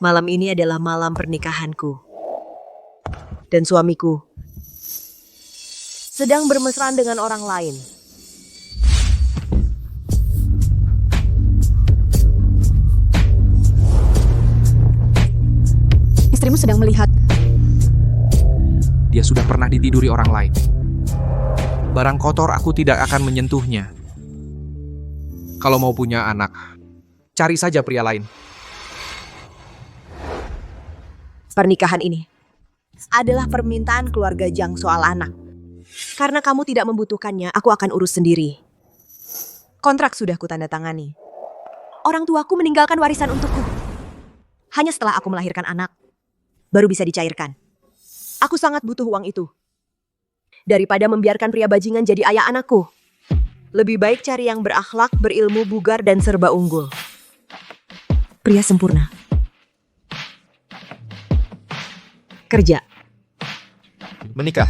Malam ini adalah malam pernikahanku. Dan suamiku sedang bermesraan dengan orang lain. Istrimu sedang melihat. Dia sudah pernah ditiduri orang lain. Barang kotor aku tidak akan menyentuhnya. Kalau mau punya anak, cari saja pria lain. Pernikahan ini adalah permintaan keluarga Jang soal anak. Karena kamu tidak membutuhkannya, aku akan urus sendiri. Kontrak sudah kutandatangani. Orang tuaku meninggalkan warisan untukku. Hanya setelah aku melahirkan anak, baru bisa dicairkan. Aku sangat butuh uang itu. Daripada membiarkan pria bajingan jadi ayah anakku. Lebih baik cari yang berakhlak, berilmu, bugar, dan serba unggul. Pria sempurna. Kerja. Menikah.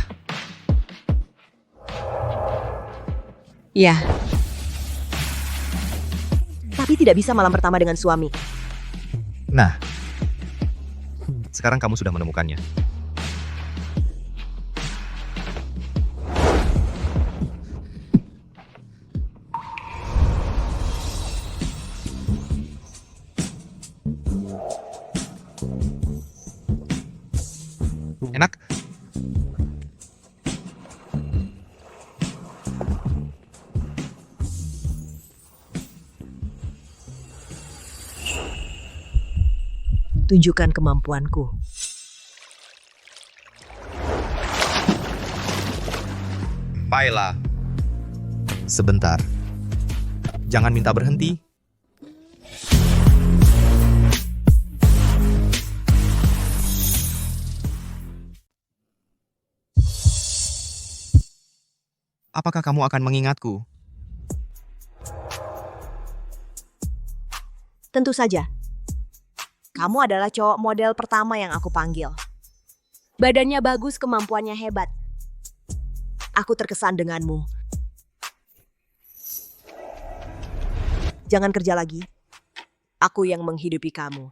Ya. Tapi tidak bisa malam pertama dengan suami. Nah, sekarang kamu sudah menemukannya. Enak? Tunjukkan kemampuanku. Baiklah. Sebentar. Jangan minta berhenti. Apakah kamu akan mengingatku? Tentu saja. Kamu adalah cowok model pertama yang aku panggil. Badannya bagus, kemampuannya hebat. Aku terkesan denganmu. Jangan kerja lagi. Aku yang menghidupi kamu.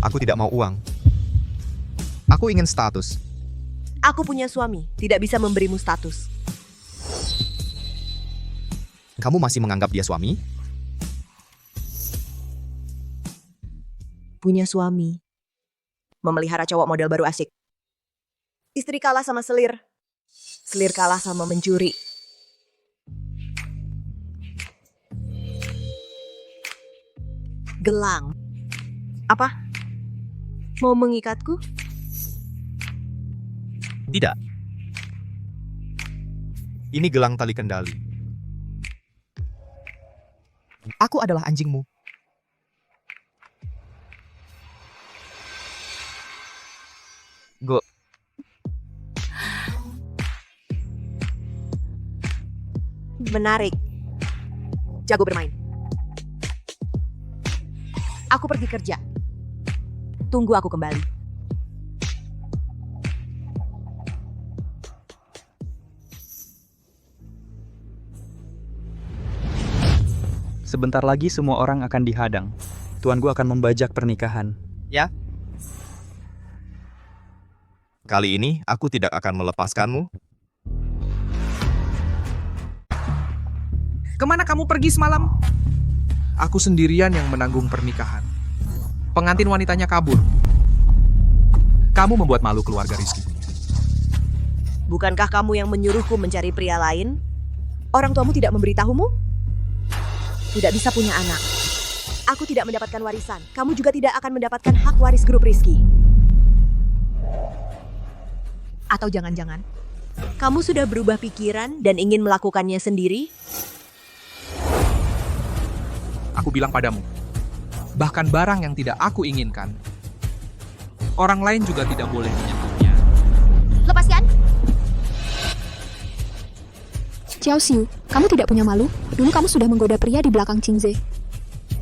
Aku tidak mau uang. Aku ingin status. Aku punya suami, tidak bisa memberimu status. Kamu masih menganggap dia suami? Punya suami. Memelihara cowok model baru asik. Istri kalah sama selir. Selir kalah sama mencuri. Gelang. Apa? Mau mengikatku? Tidak. Ini gelang tali kendali. Aku adalah anjingmu. Go. Menarik. Jago bermain. Aku pergi kerja. Tunggu aku kembali. Sebentar lagi semua orang akan dihadang. Tuanku akan membajak pernikahan. Ya. Kali ini aku tidak akan melepaskanmu. Kemana kamu pergi semalam? Aku sendirian yang menanggung pernikahan. Pengantin wanitanya kabur. Kamu membuat malu keluarga Rizky. Bukankah kamu yang menyuruhku mencari pria lain? Orang tuamu tidak memberitahumu? Tidak bisa punya anak. Aku tidak mendapatkan warisan. Kamu juga tidak akan mendapatkan hak waris grup Rizky. Atau jangan-jangan, kamu sudah berubah pikiran dan ingin melakukannya sendiri? Aku bilang padamu, bahkan barang yang tidak aku inginkan, orang lain juga tidak boleh menyentuhnya. Lepaskan! Xiao Xiu, kamu tidak punya malu? Dulu kamu sudah menggoda pria di belakang Qingze.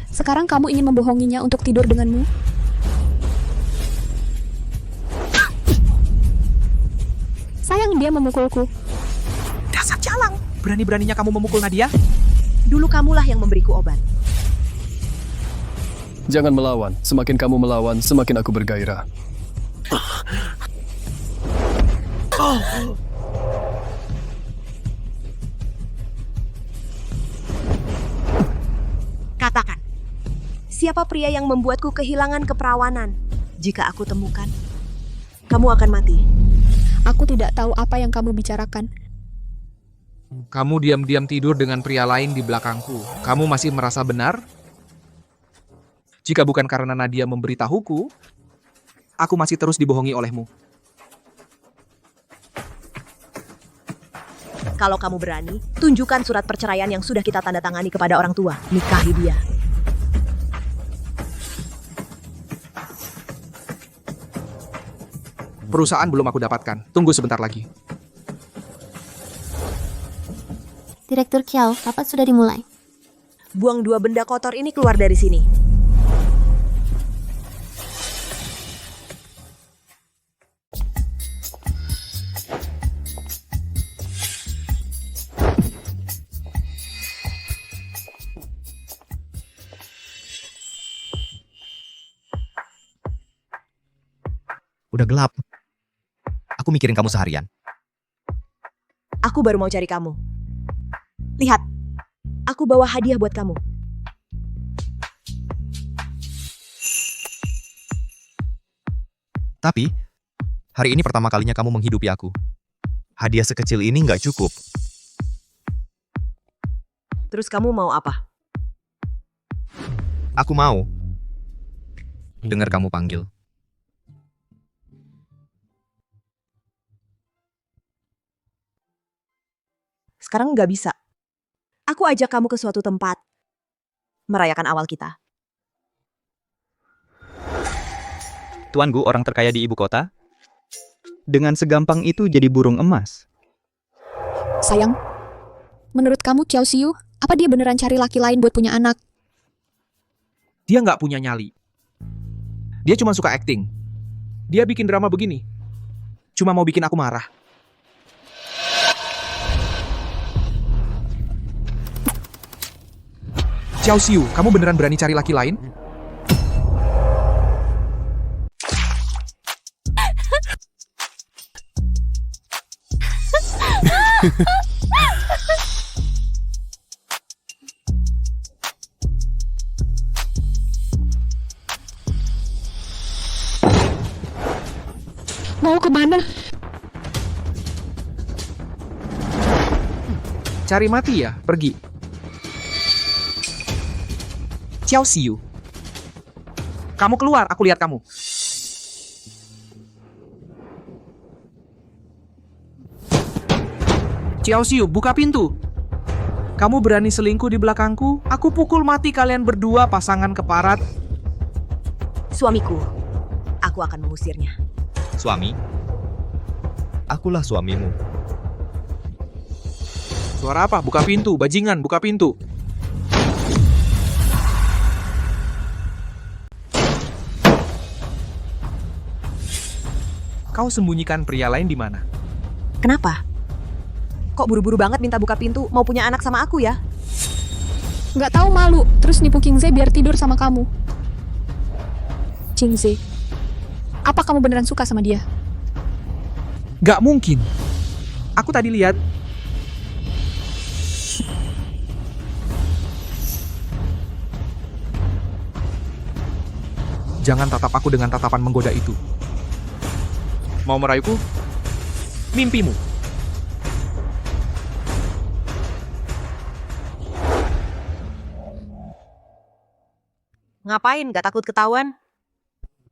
Sekarang kamu ingin membohonginya untuk tidur denganmu? Sayang dia memukulku. Dasar jalang! Berani-beraninya kamu memukul Nadia? Dulu kamulah yang memberiku obat. Jangan melawan. Semakin kamu melawan, semakin aku bergairah. Katakan, siapa pria yang membuatku kehilangan keperawanan? Jika aku temukan, kamu akan mati. Aku tidak tahu apa yang kamu bicarakan. Kamu diam-diam tidur dengan pria lain di belakangku. Kamu masih merasa benar? Jika bukan karena Nadia memberitahuku, aku masih terus dibohongi olehmu. Kalau kamu berani, tunjukkan surat perceraian yang sudah kita tanda tangani kepada orang tua. Nikahi dia. Perusahaan belum aku dapatkan. Tunggu sebentar lagi. Direktur Kiao, rapat sudah dimulai. Buang 2 benda kotor ini keluar dari sini. Udah gelap. Aku mikirin kamu seharian. Aku baru mau cari kamu. Lihat, aku bawa hadiah buat kamu. Tapi, hari ini pertama kalinya kamu menghidupi aku. Hadiah sekecil ini nggak cukup. Terus kamu mau apa? Aku mau dengar kamu panggil. Sekarang nggak bisa. Aku ajak kamu ke suatu tempat. Merayakan awal kita. Tuan Gu orang terkaya di ibu kota? Dengan segampang itu jadi burung emas. Sayang, menurut kamu Xiao Xiu, apa dia beneran cari laki lain buat punya anak? Dia nggak punya nyali. Dia cuma suka acting. Dia bikin drama begini. Cuma mau bikin aku marah. Xiao Xiu, kamu beneran berani cari laki lain? Mau kemana? Cari mati ya, pergi. Xiao Xiu. Kamu keluar, aku lihat kamu. Xiao Xiu, buka pintu. Kamu berani selingkuh di belakangku? Aku pukul mati kalian berdua, pasangan keparat. Suamiku. Aku akan mengusirnya. Suami? Akulah suamimu. Suara apa? Buka pintu, bajingan, buka pintu. Kau sembunyikan pria lain di mana? Kenapa? Kok buru-buru banget minta buka pintu? Mau punya anak sama aku ya? Nggak tahu malu, terus nipu King Ze biar tidur sama kamu. King Ze, apa kamu beneran suka sama dia? Gak mungkin. Aku tadi lihat. Jangan tatap aku dengan tatapan menggoda itu. Mau merayuku? Mimpimu. Ngapain? Gak takut ketahuan?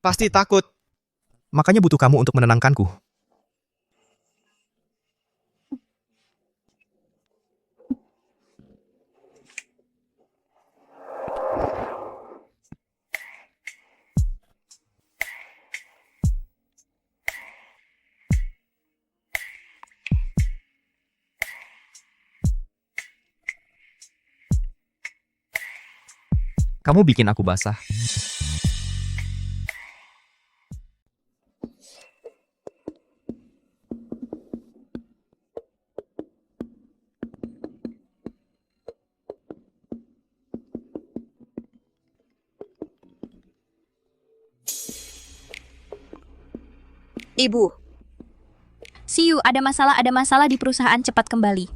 Pasti takut. Makanya butuh kamu untuk menenangkanku. Kamu bikin aku basah. Ibu, Siu, ada masalah di perusahaan, cepat kembali.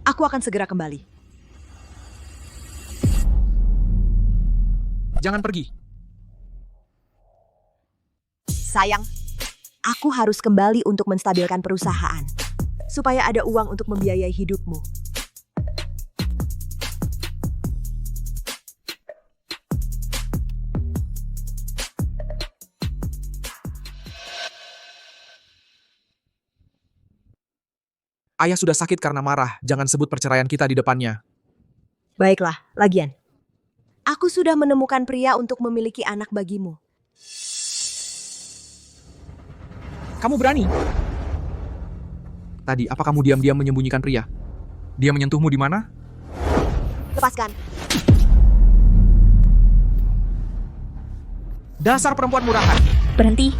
aku akan segera kembali. Jangan pergi. Sayang, aku harus kembali untuk menstabilkan perusahaan. Supaya ada uang untuk membiayai hidupmu. Ayah sudah sakit karena marah. Jangan sebut perceraian kita di depannya. Baiklah, lagian. Aku sudah menemukan pria untuk memiliki anak bagimu. Kamu berani? Tadi, apa kamu diam-diam menyembunyikan pria? Dia menyentuhmu di mana? Lepaskan. Dasar perempuan murahan. Berhenti.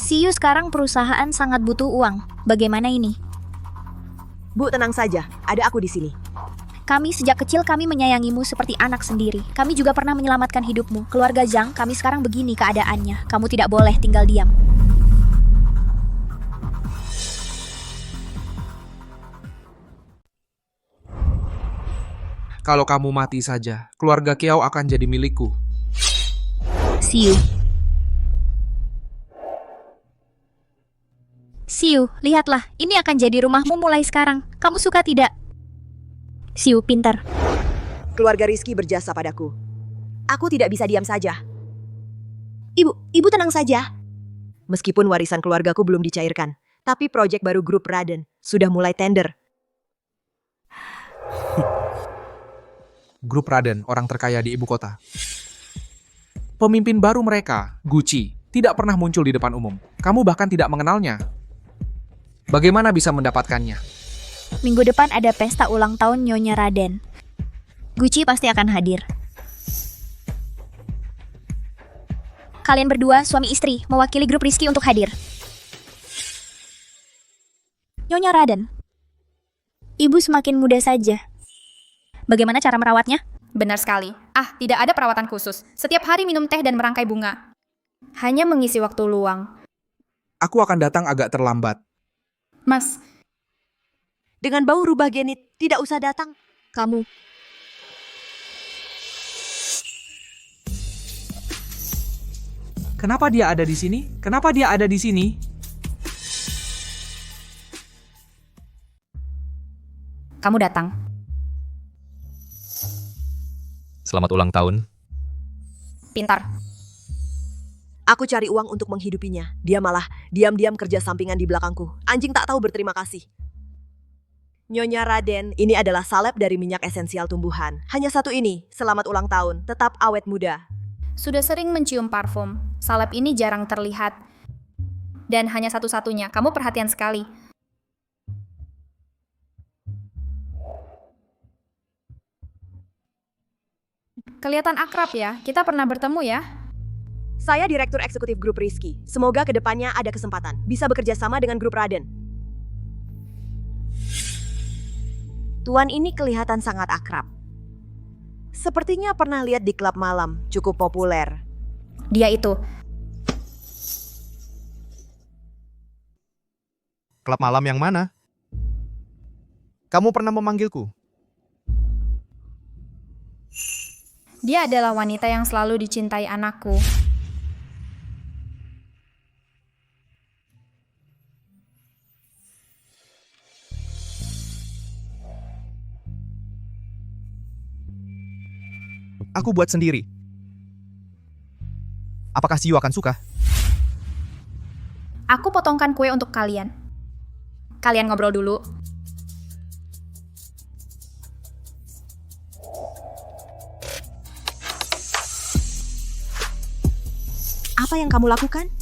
Siu, sekarang perusahaan sangat butuh uang. Bagaimana ini? Bu, tenang saja. Ada aku di sini. Sejak kecil kami menyayangimu seperti anak sendiri. Kami juga pernah menyelamatkan hidupmu. Keluarga Zhang, kami sekarang begini keadaannya. Kamu tidak boleh tinggal diam. Kalau kamu mati saja, keluarga Kiao akan jadi milikku. Siu. Siu, lihatlah. Ini akan jadi rumahmu mulai sekarang. Kamu suka tidak? Siu, pintar. Keluarga Rizky berjasa padaku. Aku tidak bisa diam saja. Ibu tenang saja. Meskipun warisan keluargaku belum dicairkan, tapi proyek baru grup Raden sudah mulai tender. Grup Raden, orang terkaya di ibu kota. Pemimpin baru mereka, Gucci, tidak pernah muncul di depan umum. Kamu bahkan tidak mengenalnya. Bagaimana bisa mendapatkannya? Minggu depan ada pesta ulang tahun Nyonya Raden. Gucci pasti akan hadir. Kalian berdua, suami istri, mewakili grup Rizky untuk hadir. Nyonya Raden. Ibu semakin muda saja. Bagaimana cara merawatnya? Benar sekali. Tidak ada perawatan khusus. Setiap hari minum teh dan merangkai bunga. Hanya mengisi waktu luang. Aku akan datang agak terlambat. Mas, Dengan bau rubah genit, tidak usah datang. Kamu. Kenapa dia ada di sini? Kenapa dia ada di sini? kamu datang. Selamat ulang tahun. Pintar. Aku cari uang untuk menghidupinya. Dia malah diam-diam kerja sampingan di belakangku. Anjing tak tahu berterima kasih. Nyonya Raden, ini adalah salep dari minyak esensial tumbuhan. Hanya satu ini, selamat ulang tahun, tetap awet muda. Sudah sering mencium parfum. Salep ini jarang terlihat. Dan hanya satu-satunya. Kamu perhatian sekali. Kelihatan akrab ya. Kita pernah bertemu ya. Saya Direktur Eksekutif Grup Rizky. Semoga kedepannya ada kesempatan bisa bekerja sama dengan Grup Raden. Tuan ini kelihatan sangat akrab. Sepertinya pernah lihat di klub malam, cukup populer. Dia itu. Klub malam yang mana? Kamu pernah memanggilku? Dia adalah wanita yang selalu dicintai anakku. Aku buat sendiri. Apakah Siu akan suka? Aku potongkan kue untuk kalian. Kalian ngobrol dulu. Apa yang kamu lakukan?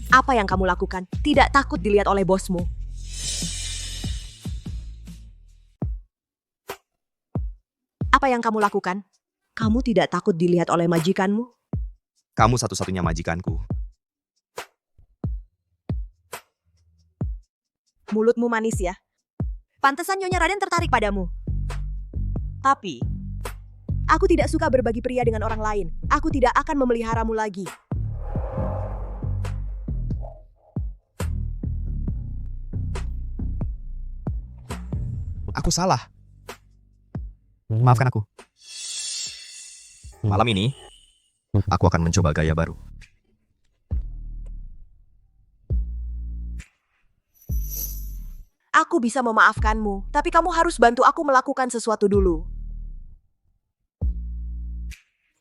Apa yang kamu lakukan? Tidak takut dilihat oleh bosmu. Apa yang kamu lakukan? Kamu tidak takut dilihat oleh majikanmu? Kamu satu-satunya majikanku. Mulutmu manis ya. Pantesan Nyonya Raden tertarik padamu. Tapi, aku tidak suka berbagi pria dengan orang lain. Aku tidak akan memeliharamu lagi. Aku salah. Maafkan aku. Malam ini, aku akan mencoba gaya baru. Aku bisa memaafkanmu, tapi kamu harus bantu aku melakukan sesuatu dulu.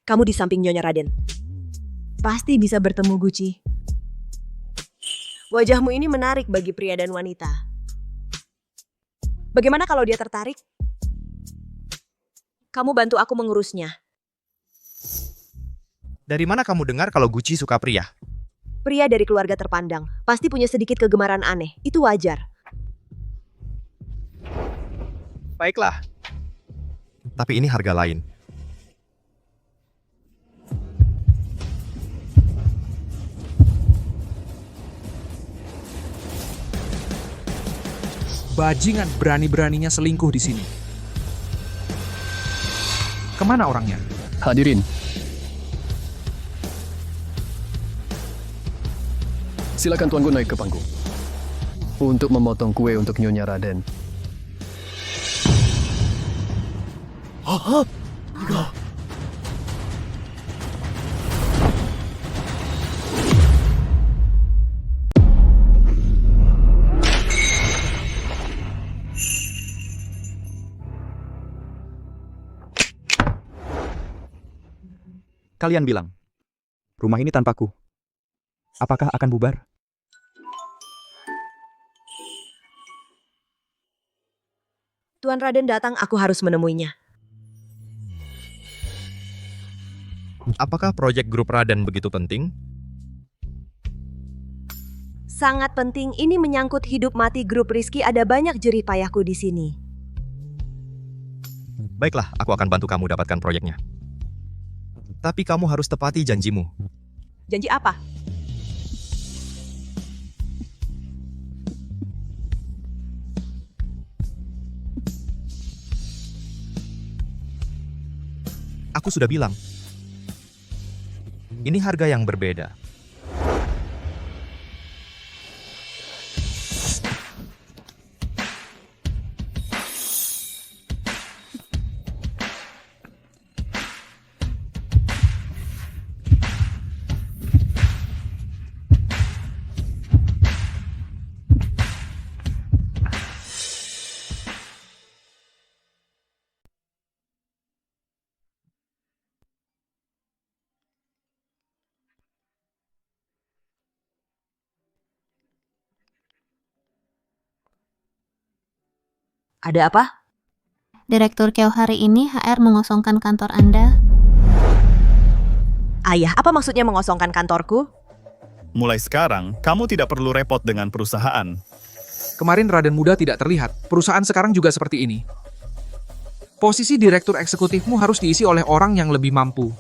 Kamu di samping Nyonya Raden. Pasti bisa bertemu Guci. Wajahmu ini menarik bagi pria dan wanita. Bagaimana kalau dia tertarik? Kamu bantu aku mengurusnya. Dari mana kamu dengar kalau Guci suka pria? Pria dari keluarga terpandang, pasti punya sedikit kegemaran aneh. Itu wajar. Baiklah. Tapi ini harga lain. Bajingan berani-beraninya selingkuh di sini. Kemana orangnya? Hadirin. Silakan Tuanku naik ke panggung. Untuk memotong kue untuk Nyonya Raden. Kalian bilang, rumah ini tanpaku. Apakah akan bubar? Tuan Raden datang, aku harus menemuinya. Apakah proyek grup Raden begitu penting? Sangat penting, ini menyangkut hidup mati grup Rizky, ada banyak jerih payahku di sini. Baiklah, aku akan bantu kamu dapatkan proyeknya. Tapi kamu harus tepati janjimu. Janji apa? Aku sudah bilang. Ini harga yang berbeda. Ada apa? Direktur Kiao, hari ini HR mengosongkan kantor Anda. Ayah, apa maksudnya mengosongkan kantorku? Mulai sekarang, kamu tidak perlu repot dengan perusahaan. Kemarin Raden Muda tidak terlihat. Perusahaan sekarang juga seperti ini. Posisi direktur eksekutifmu harus diisi oleh orang yang lebih mampu.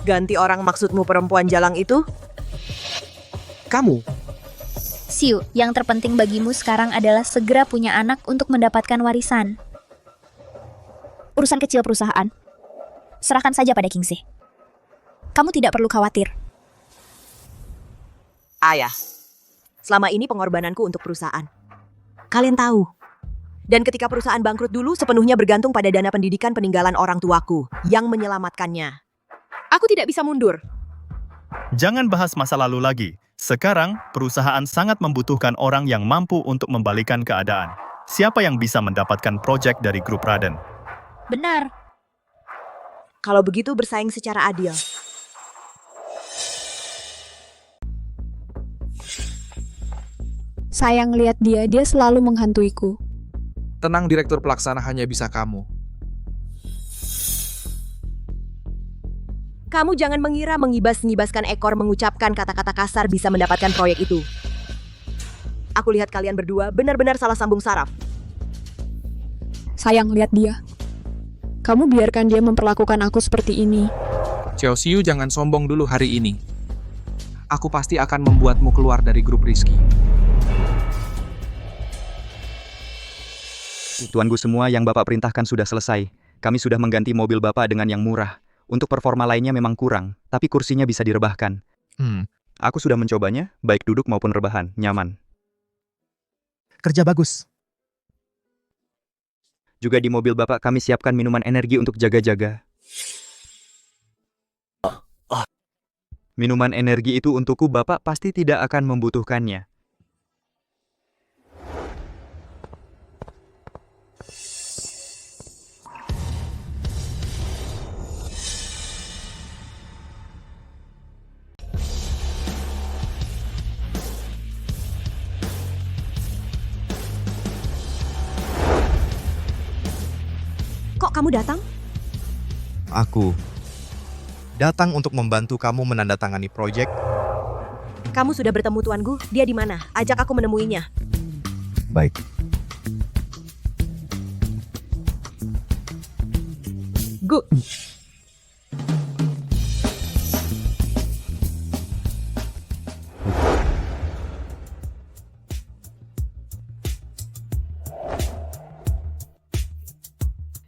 Ganti orang maksudmu perempuan jalang itu? Kamu, Siu, yang terpenting bagimu sekarang adalah segera punya anak untuk mendapatkan warisan. Urusan kecil perusahaan. Serahkan saja pada Kingse. Kamu tidak perlu khawatir. Ayah, selama ini pengorbananku untuk perusahaan. Kalian tahu. Dan ketika perusahaan bangkrut dulu, sepenuhnya bergantung pada dana pendidikan peninggalan orang tuaku yang menyelamatkannya. Aku tidak bisa mundur. Jangan bahas masa lalu lagi. Sekarang, perusahaan sangat membutuhkan orang yang mampu untuk membalikan keadaan. Siapa yang bisa mendapatkan proyek dari grup Raden? Benar. Kalau begitu bersaing secara adil. Sayang lihat dia selalu menghantuiku. tenang direktur pelaksana, hanya bisa kamu. Kamu jangan mengira mengibas-ngibaskan ekor mengucapkan kata-kata kasar bisa mendapatkan proyek itu. Aku lihat kalian berdua benar-benar salah sambung saraf. Sayang lihat dia. Kamu biarkan dia memperlakukan aku seperti ini. Xiao Xiu, jangan sombong dulu hari ini. Aku pasti akan membuatmu keluar dari grup Rizky. Tuanku, semua yang Bapak perintahkan sudah selesai. Kami sudah mengganti mobil Bapak dengan yang murah. Untuk performa lainnya memang kurang, tapi kursinya bisa direbahkan. Aku sudah mencobanya, baik duduk maupun rebahan, nyaman. Kerja bagus. Juga di mobil Bapak kami siapkan minuman energi untuk jaga-jaga. Minuman energi itu untukku, Bapak pasti tidak akan membutuhkannya. Kok kamu datang? Aku datang untuk membantu kamu menandatangani proyek. Kamu sudah bertemu tuanku? Dia di mana? Ajak aku menemuinya. Baik. Gu.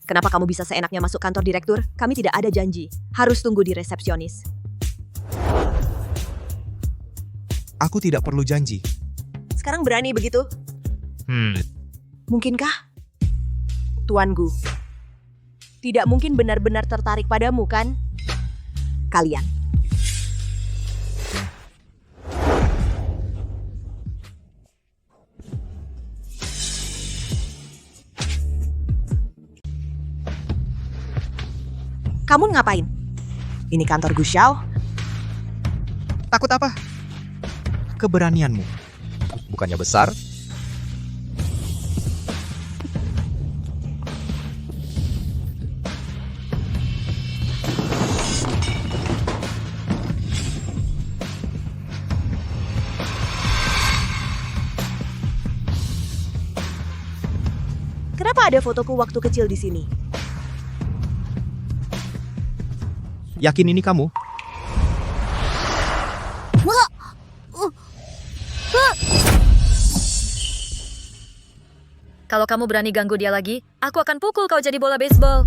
Kenapa kamu bisa seenaknya masuk kantor direktur? Kami tidak ada janji. Harus tunggu di resepsionis. Aku tidak perlu janji. Sekarang berani begitu? Mungkinkah? Tuanku, tidak mungkin benar-benar tertarik padamu, kan? Kalian. Kamu ngapain? Ini kantor Gu Xiao. Takut apa? Keberanianmu. Bukannya besar? Kenapa ada fotoku waktu kecil di sini? Yakin ini kamu? Kalau kamu berani ganggu dia lagi, aku akan pukul kau jadi bola baseball.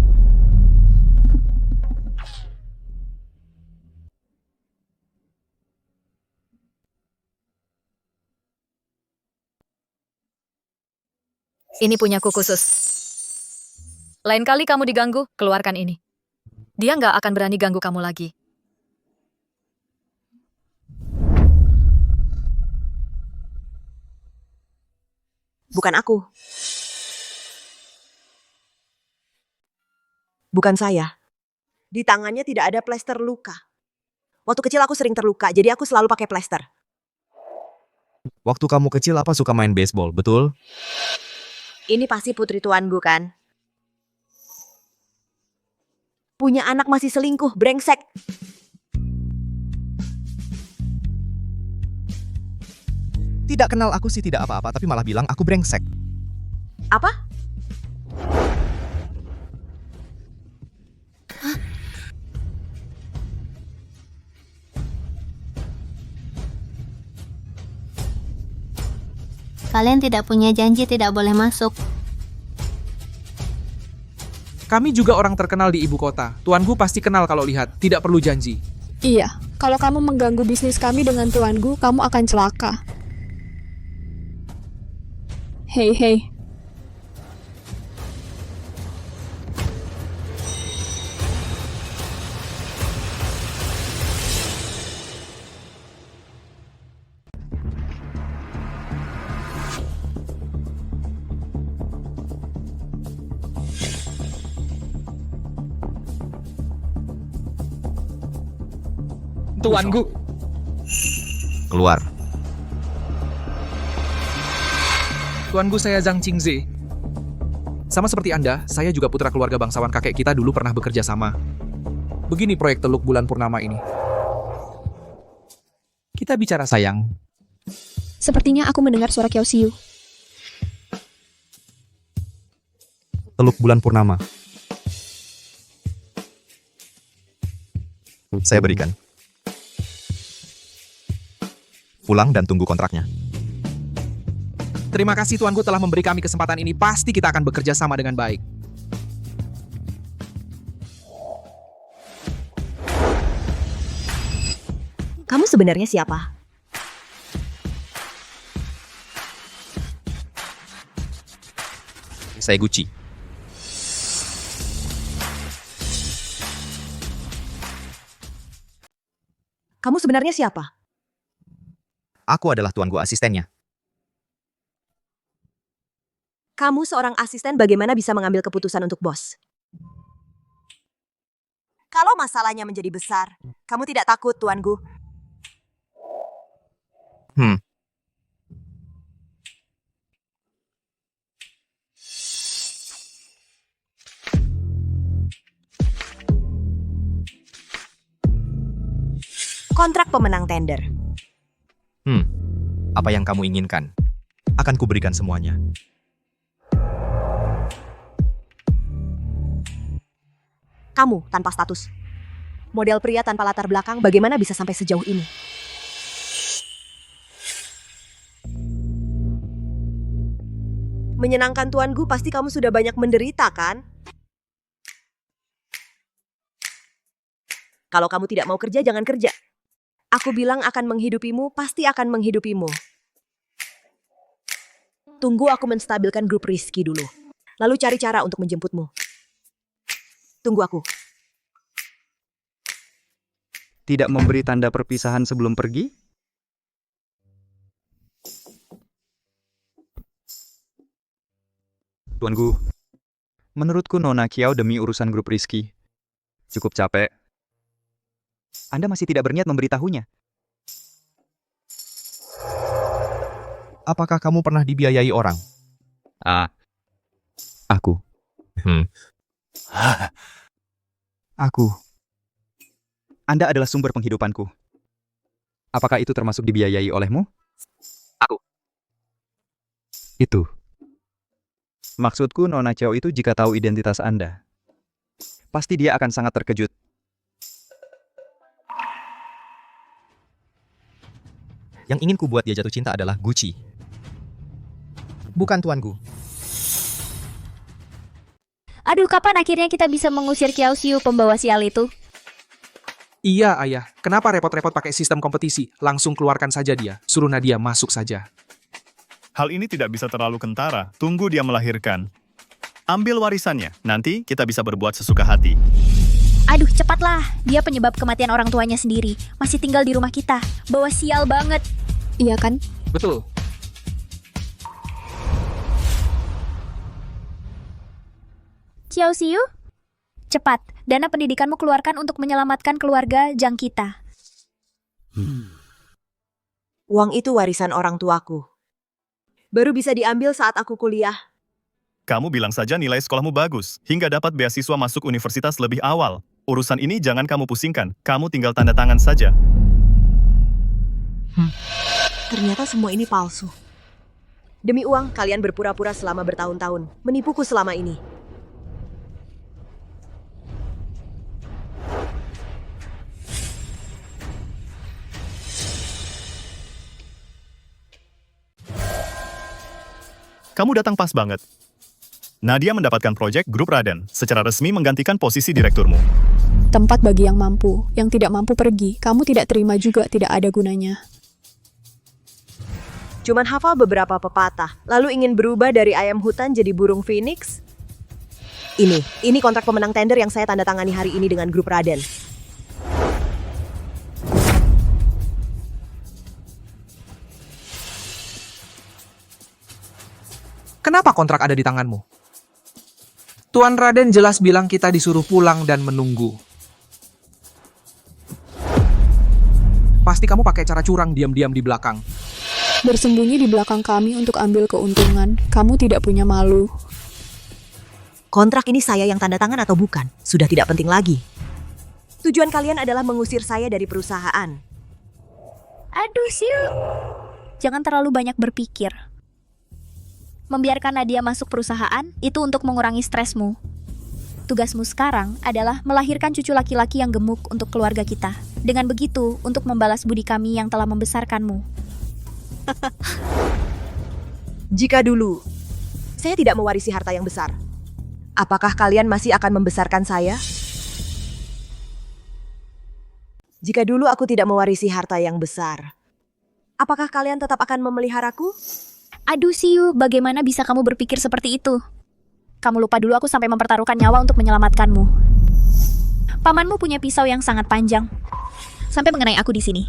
Ini punyaku khusus. Lain kali kamu diganggu, keluarkan ini. Dia nggak akan berani ganggu kamu lagi. Bukan aku. Bukan saya. Di tangannya tidak ada plester luka. Waktu kecil aku sering terluka, jadi aku selalu pakai plester. Waktu kamu kecil apa suka main baseball, betul? Ini pasti putri tuanku, kan? Punya anak masih selingkuh, brengsek. Tidak kenal aku sih tidak apa-apa, tapi malah bilang aku brengsek. Apa? Kalian tidak punya janji tidak boleh masuk. Kami juga orang terkenal di ibu kota. Tuanku pasti kenal kalau lihat. Tidak perlu janji. Iya, kalau kamu mengganggu bisnis kami dengan tuanku, kamu akan celaka. Hei, hei. Tuanku. Keluar. Tuanku, saya Zhang Qingze. Sama seperti Anda, saya juga putra keluarga bangsawan kakek kita dulu pernah bekerja sama. Begini proyek Teluk Bulan Purnama ini. Kita bicara sayang. Sepertinya aku mendengar suara Kiao Xiu. Teluk Bulan Purnama. Saya berikan. Pulang dan tunggu kontraknya. Terima kasih tuanku telah memberi kami kesempatan ini. Pasti kita akan bekerja sama dengan baik. Kamu sebenarnya siapa? Saya Gucci. Kamu sebenarnya siapa? Aku adalah tuanku asistennya. Kamu seorang asisten, bagaimana bisa mengambil keputusan untuk bos? Kalau masalahnya menjadi besar, kamu tidak takut, tuanku? Kontrak pemenang tender. Apa yang kamu inginkan? Akan kuberikan semuanya. Kamu tanpa status. Model pria tanpa latar belakang, bagaimana bisa sampai sejauh ini? Menyenangkan tuanku, pasti kamu sudah banyak menderita, kan? Kalau kamu tidak mau kerja, jangan kerja. Aku bilang akan menghidupimu, pasti akan menghidupimu. Tunggu aku menstabilkan grup Rizky dulu. Lalu cari cara untuk menjemputmu. Tunggu aku. Tidak memberi tanda perpisahan sebelum pergi? Tuanku, menurutku Nona Kiao demi urusan grup Rizky cukup capek. Anda masih tidak berniat memberitahunya. Apakah kamu pernah dibiayai orang? Aku. Aku. Anda adalah sumber penghidupanku. Apakah itu termasuk dibiayai olehmu? Aku. Itu. Maksudku, Nona Chao itu jika tahu identitas Anda, pasti dia akan sangat terkejut. Yang ingin ku buat dia jatuh cinta adalah Gucci. Bukan tuanku. Aduh, kapan akhirnya kita bisa mengusir Kiao Xiu, pembawa sial itu? Iya, ayah. Kenapa repot-repot pakai sistem kompetisi? Langsung keluarkan saja dia. Suruh Nadia masuk saja. Hal ini tidak bisa terlalu kentara. Tunggu dia melahirkan. Ambil warisannya. Nanti kita bisa berbuat sesuka hati. Aduh, cepatlah. Dia penyebab kematian orang tuanya sendiri. Masih tinggal di rumah kita. Bawa sial banget. Iya kan? Betul. Kiao Xiu? Cepat, dana pendidikanmu keluarkan untuk menyelamatkan keluarga Jang kita. Uang itu warisan orang tuaku. Baru bisa diambil saat aku kuliah. Kamu bilang saja nilai sekolahmu bagus, hingga dapat beasiswa masuk universitas lebih awal. Urusan ini jangan kamu pusingkan, kamu tinggal tanda tangan saja. Ternyata semua ini palsu. Demi uang, kalian berpura-pura selama bertahun-tahun, menipuku selama ini. Kamu datang pas banget. Nadia mendapatkan proyek Grup Raden, secara resmi menggantikan posisi direkturmu. Tempat bagi yang mampu. Yang tidak mampu pergi. Kamu tidak terima juga, tidak ada gunanya. Cuman hafal beberapa pepatah, lalu ingin berubah dari ayam hutan jadi burung phoenix? Ini kontrak pemenang tender yang saya tanda tangani hari ini dengan Grup Raden. Kenapa kontrak ada di tanganmu? Tuan Raden jelas bilang kita disuruh pulang dan menunggu. Pasti kamu pakai cara curang diam-diam di belakang. Bersembunyi di belakang kami untuk ambil keuntungan. Kamu tidak punya malu. Kontrak ini saya yang tanda tangan atau bukan? Sudah tidak penting lagi. Tujuan kalian adalah mengusir saya dari perusahaan. Aduh, Xiu. Jangan terlalu banyak berpikir. Membiarkan Nadia masuk perusahaan, itu untuk mengurangi stresmu. Tugasmu sekarang adalah melahirkan cucu laki-laki yang gemuk untuk keluarga kita. Dengan begitu, untuk membalas budi kami yang telah membesarkanmu. Jika dulu saya tidak mewarisi harta yang besar, apakah kalian masih akan membesarkan saya? Jika dulu aku tidak mewarisi harta yang besar, apakah kalian tetap akan memeliharaku? Aduh Siu, bagaimana bisa kamu berpikir seperti itu? Kamu lupa dulu aku sampai mempertaruhkan nyawa untuk menyelamatkanmu. Pamanmu punya pisau yang sangat panjang, sampai mengenai aku di sini.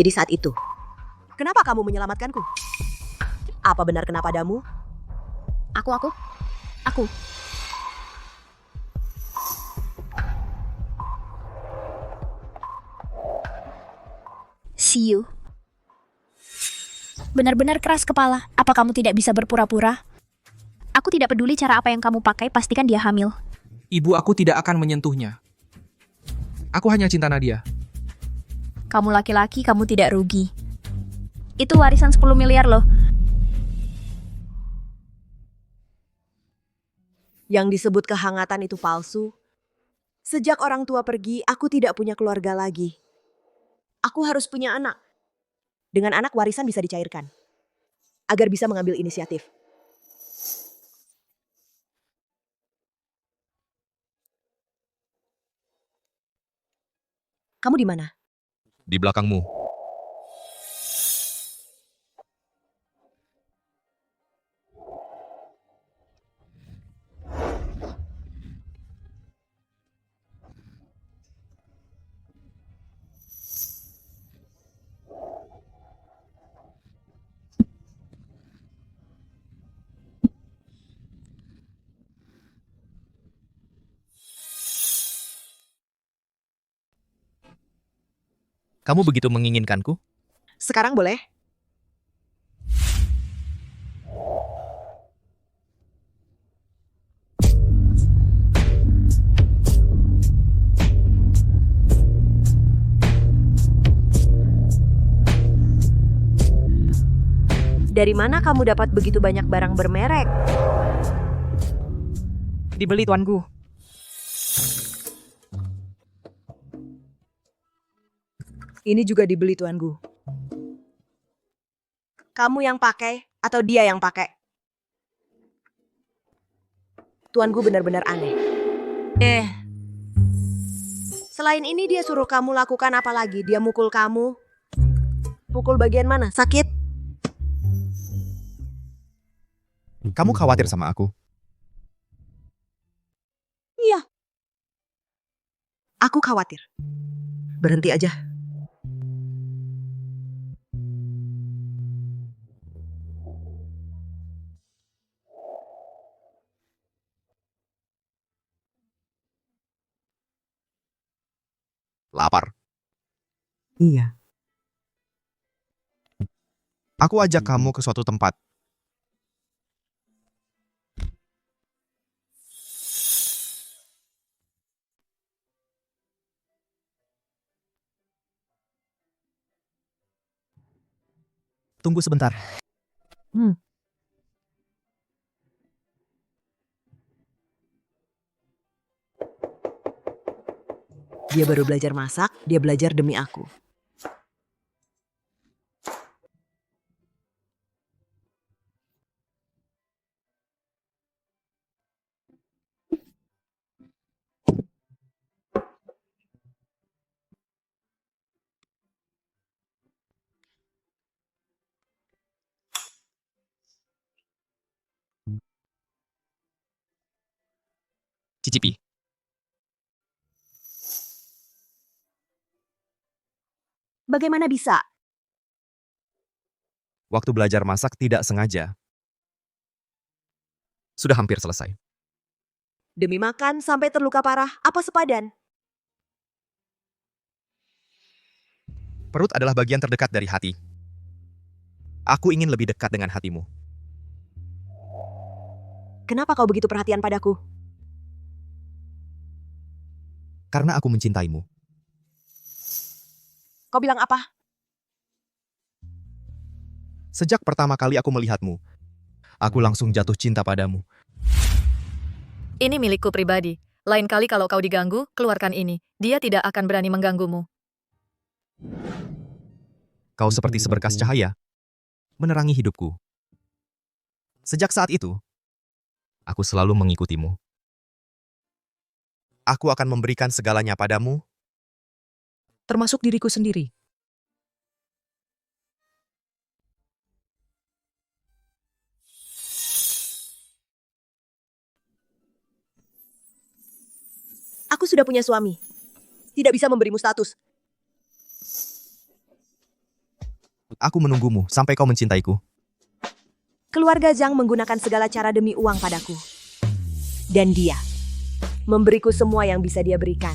Jadi saat itu, kenapa kamu menyelamatkanku? Apa benar kena padamu? Aku. Siu. Benar-benar keras kepala. Apa kamu tidak bisa berpura-pura? Aku tidak peduli cara apa yang kamu pakai, pastikan dia hamil. Ibu aku tidak akan menyentuhnya. Aku hanya cinta Nadia. Kamu laki-laki, kamu tidak rugi. Itu warisan 10 miliar loh. Yang disebut kehangatan itu palsu. Sejak orang tua pergi, aku tidak punya keluarga lagi. Aku harus punya anak. Dengan anak warisan bisa dicairkan. Agar bisa mengambil inisiatif. Kamu di mana? Di belakangmu. Kamu begitu menginginkanku? Sekarang boleh? Dari mana kamu dapat begitu banyak barang bermerek? Dibeli tuanku. Ini juga dibeli tuanku. Kamu yang pakai atau dia yang pakai? Tuanku benar-benar aneh. Selain ini dia suruh kamu lakukan apa lagi? Dia mukul kamu? Pukul bagian mana? Sakit? Kamu khawatir sama aku? Iya. Aku khawatir. Berhenti aja. Lapar. Iya. Aku ajak kamu ke suatu tempat. Tunggu sebentar. Dia baru belajar masak, dia belajar demi aku. Cicipi. Bagaimana bisa? Waktu belajar masak tidak sengaja. Sudah hampir selesai. Demi makan sampai terluka parah, apa sepadan? Perut adalah bagian terdekat dari hati. Aku ingin lebih dekat dengan hatimu. Kenapa kau begitu perhatian padaku? Karena aku mencintaimu. Kau bilang apa? Sejak pertama kali aku melihatmu, aku langsung jatuh cinta padamu. Ini milikku pribadi. Lain kali kalau kau diganggu, keluarkan ini. Dia tidak akan berani mengganggumu. Kau seperti seberkas cahaya, menerangi hidupku. Sejak saat itu, aku selalu mengikutimu. Aku akan memberikan segalanya padamu. Termasuk diriku sendiri. Aku sudah punya suami. Tidak bisa memberimu status. Aku menunggumu sampai kau mencintaiku. Keluarga Zhang menggunakan segala cara demi uang padaku. Dan dia memberiku semua yang bisa dia berikan.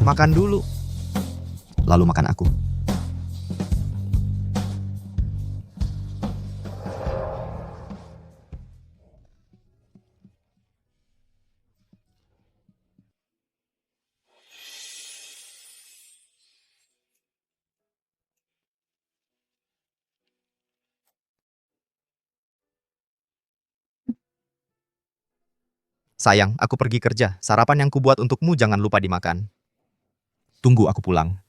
Makan dulu, lalu makan aku. Sayang, aku pergi kerja. Sarapan yang kubuat untukmu jangan lupa dimakan. Tunggu aku pulang.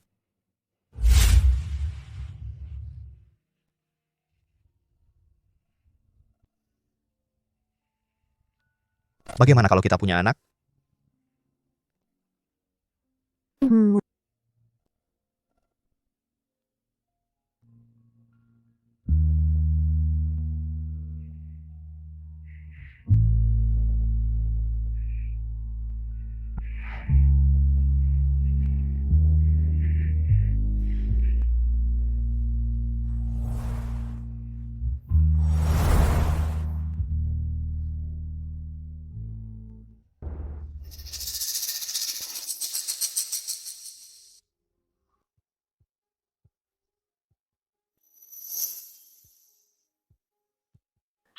Bagaimana kalau kita punya anak?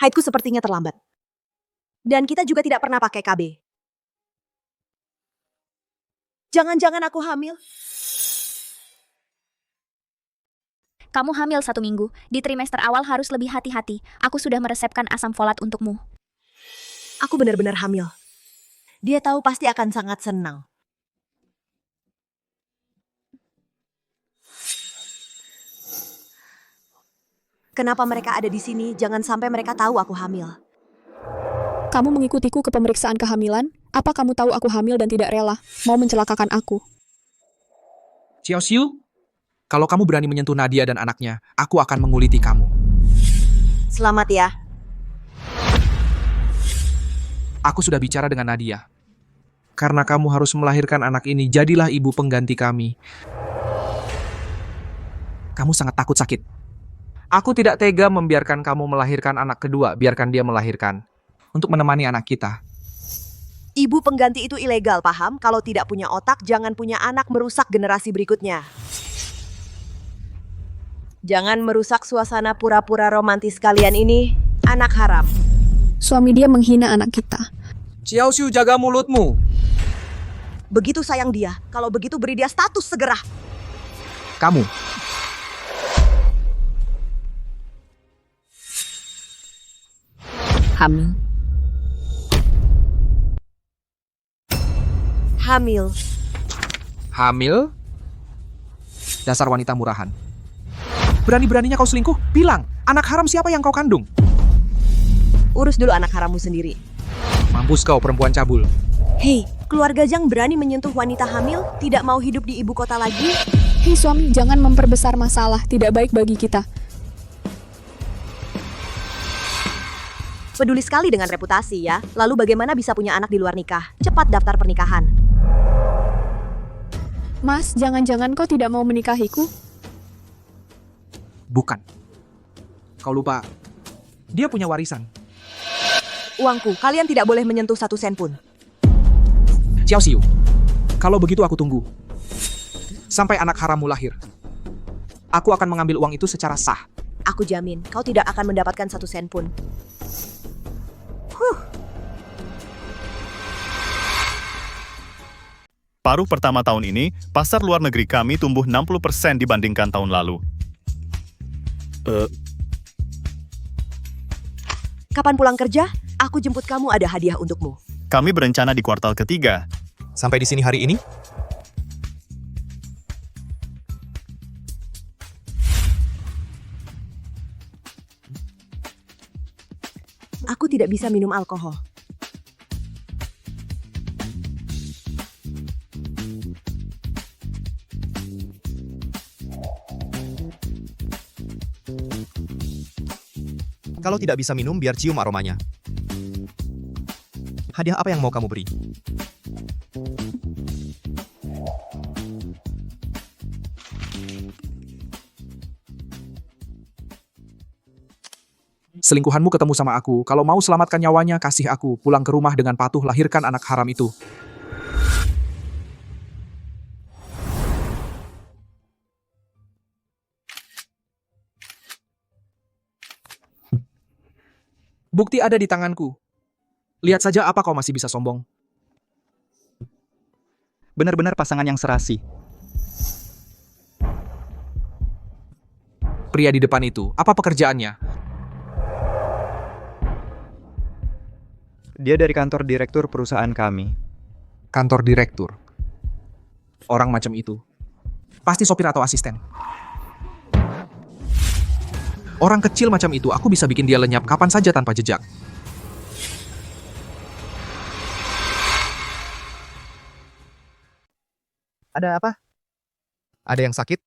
Haidku sepertinya terlambat. Dan kita juga tidak pernah pakai KB. Jangan-jangan aku hamil? Kamu hamil 1 minggu. Di trimester awal harus lebih hati-hati. Aku sudah meresepkan asam folat untukmu. Aku benar-benar hamil. Dia tahu pasti akan sangat senang. Kenapa mereka ada di sini? Jangan sampai mereka tahu aku hamil. Kamu mengikutiku ke pemeriksaan kehamilan? Apa kamu tahu aku hamil dan tidak rela? Mau mencelakakan aku? Xiao Xiu, kalau kamu berani menyentuh Nadia dan anaknya, aku akan menguliti kamu. Selamat ya. Aku sudah bicara dengan Nadia. Karena kamu harus melahirkan anak ini, jadilah ibu pengganti kami. Kamu sangat takut sakit. Aku tidak tega membiarkan kamu melahirkan anak kedua, biarkan dia melahirkan. Untuk menemani anak kita. Ibu pengganti itu ilegal, paham? Kalau tidak punya otak, jangan punya anak merusak generasi berikutnya. Jangan merusak suasana pura-pura romantis kalian ini, anak haram. Suami dia menghina anak kita. Xiao Xiu, jaga mulutmu. Begitu sayang dia, kalau begitu beri dia status segera. Kamu. Hamil. Hamil. Hamil? Dasar wanita murahan. Berani-beraninya kau selingkuh? Bilang, anak haram siapa yang kau kandung? Urus dulu anak harammu sendiri. Mampus kau perempuan cabul. Hei, keluarga Zhang berani menyentuh wanita hamil? Tidak mau hidup di ibu kota lagi? Hei suami, jangan memperbesar masalah. Tidak baik bagi kita. Peduli sekali dengan reputasi ya. Lalu bagaimana bisa punya anak di luar nikah? Cepat daftar pernikahan. Mas, jangan-jangan kau tidak mau menikahiku? Bukan. Kau lupa, dia punya warisan. Uangku, kalian tidak boleh menyentuh 1 sen pun. Xiao Xiu, kalau begitu aku tunggu. Sampai anak harammu lahir. Aku akan mengambil uang itu secara sah. Aku jamin, kau tidak akan mendapatkan 1 sen pun. Paruh pertama tahun ini, pasar luar negeri kami tumbuh 60% dibandingkan tahun lalu. Kapan pulang kerja? Aku jemput kamu, ada hadiah untukmu. Kami berencana di kuartal ketiga. Sampai di sini hari ini? Aku tidak bisa minum alkohol. Kalau tidak bisa minum, biar cium aromanya. Hadiah apa yang mau kamu beri? Selingkuhanmu ketemu sama aku. Kalau mau selamatkan nyawanya, kasih aku. Pulang ke rumah dengan patuh, lahirkan anak haram itu. Bukti ada di tanganku. Lihat saja apa kau masih bisa sombong. Benar-benar pasangan yang serasi. Pria di depan itu, apa pekerjaannya? Dia dari kantor direktur perusahaan kami. Kantor direktur. Orang macam itu. Pasti sopir atau asisten. Orang kecil macam itu, aku bisa bikin dia lenyap kapan saja tanpa jejak. Ada apa? Ada yang sakit?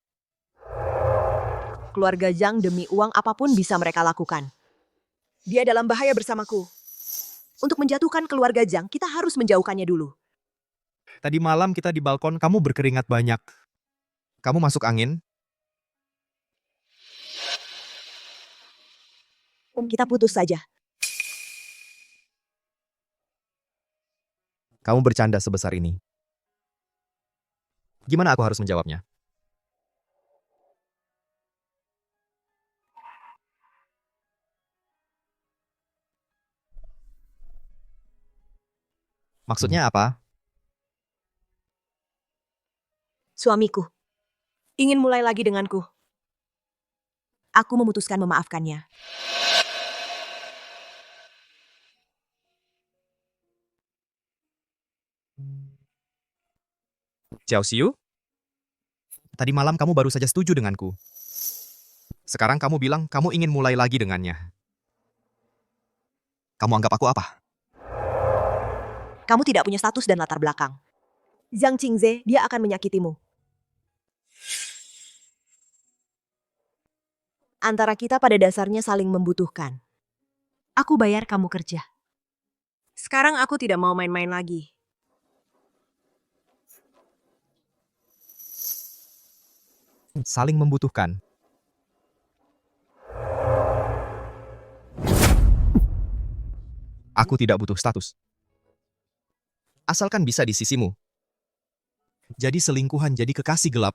Keluarga Zhang demi uang apapun bisa mereka lakukan. Dia dalam bahaya bersamaku. Untuk menjatuhkan keluarga Zhang, kita harus menjauhkannya dulu. Tadi malam kita di balkon, kamu berkeringat banyak. Kamu masuk angin? Kita putus saja. Kamu bercanda sebesar ini. Gimana aku harus menjawabnya? Maksudnya apa? Suamiku ingin mulai lagi denganku. Aku memutuskan memaafkannya. Xiao Xiu? Tadi malam kamu baru saja setuju denganku. Sekarang kamu bilang kamu ingin mulai lagi dengannya. Kamu anggap aku apa? Kamu tidak punya status dan latar belakang. Zhang Qingze, dia akan menyakitimu. Antara kita pada dasarnya saling membutuhkan. Aku bayar kamu kerja. Sekarang aku tidak mau main-main lagi. Saling membutuhkan. Aku tidak butuh status. Asalkan bisa di sisimu. Jadi selingkuhan jadi kekasih gelap.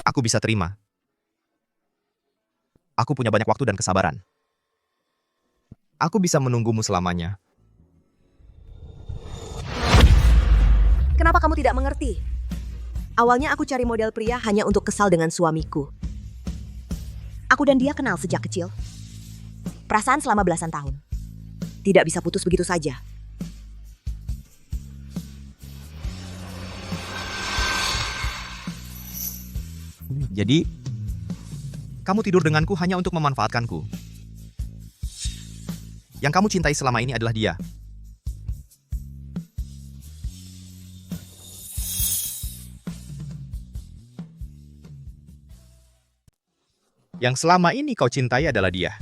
Aku bisa terima. Aku punya banyak waktu dan kesabaran. Aku bisa menunggumu selamanya. Kenapa kamu tidak mengerti? Awalnya aku cari model pria hanya untuk kesal dengan suamiku. Aku dan dia kenal sejak kecil. Perasaan selama belasan tahun. Tidak bisa putus begitu saja. Jadi, kamu tidur denganku hanya untuk memanfaatkanku. Yang kamu cintai selama ini adalah dia. Yang selama ini kau cintai adalah dia.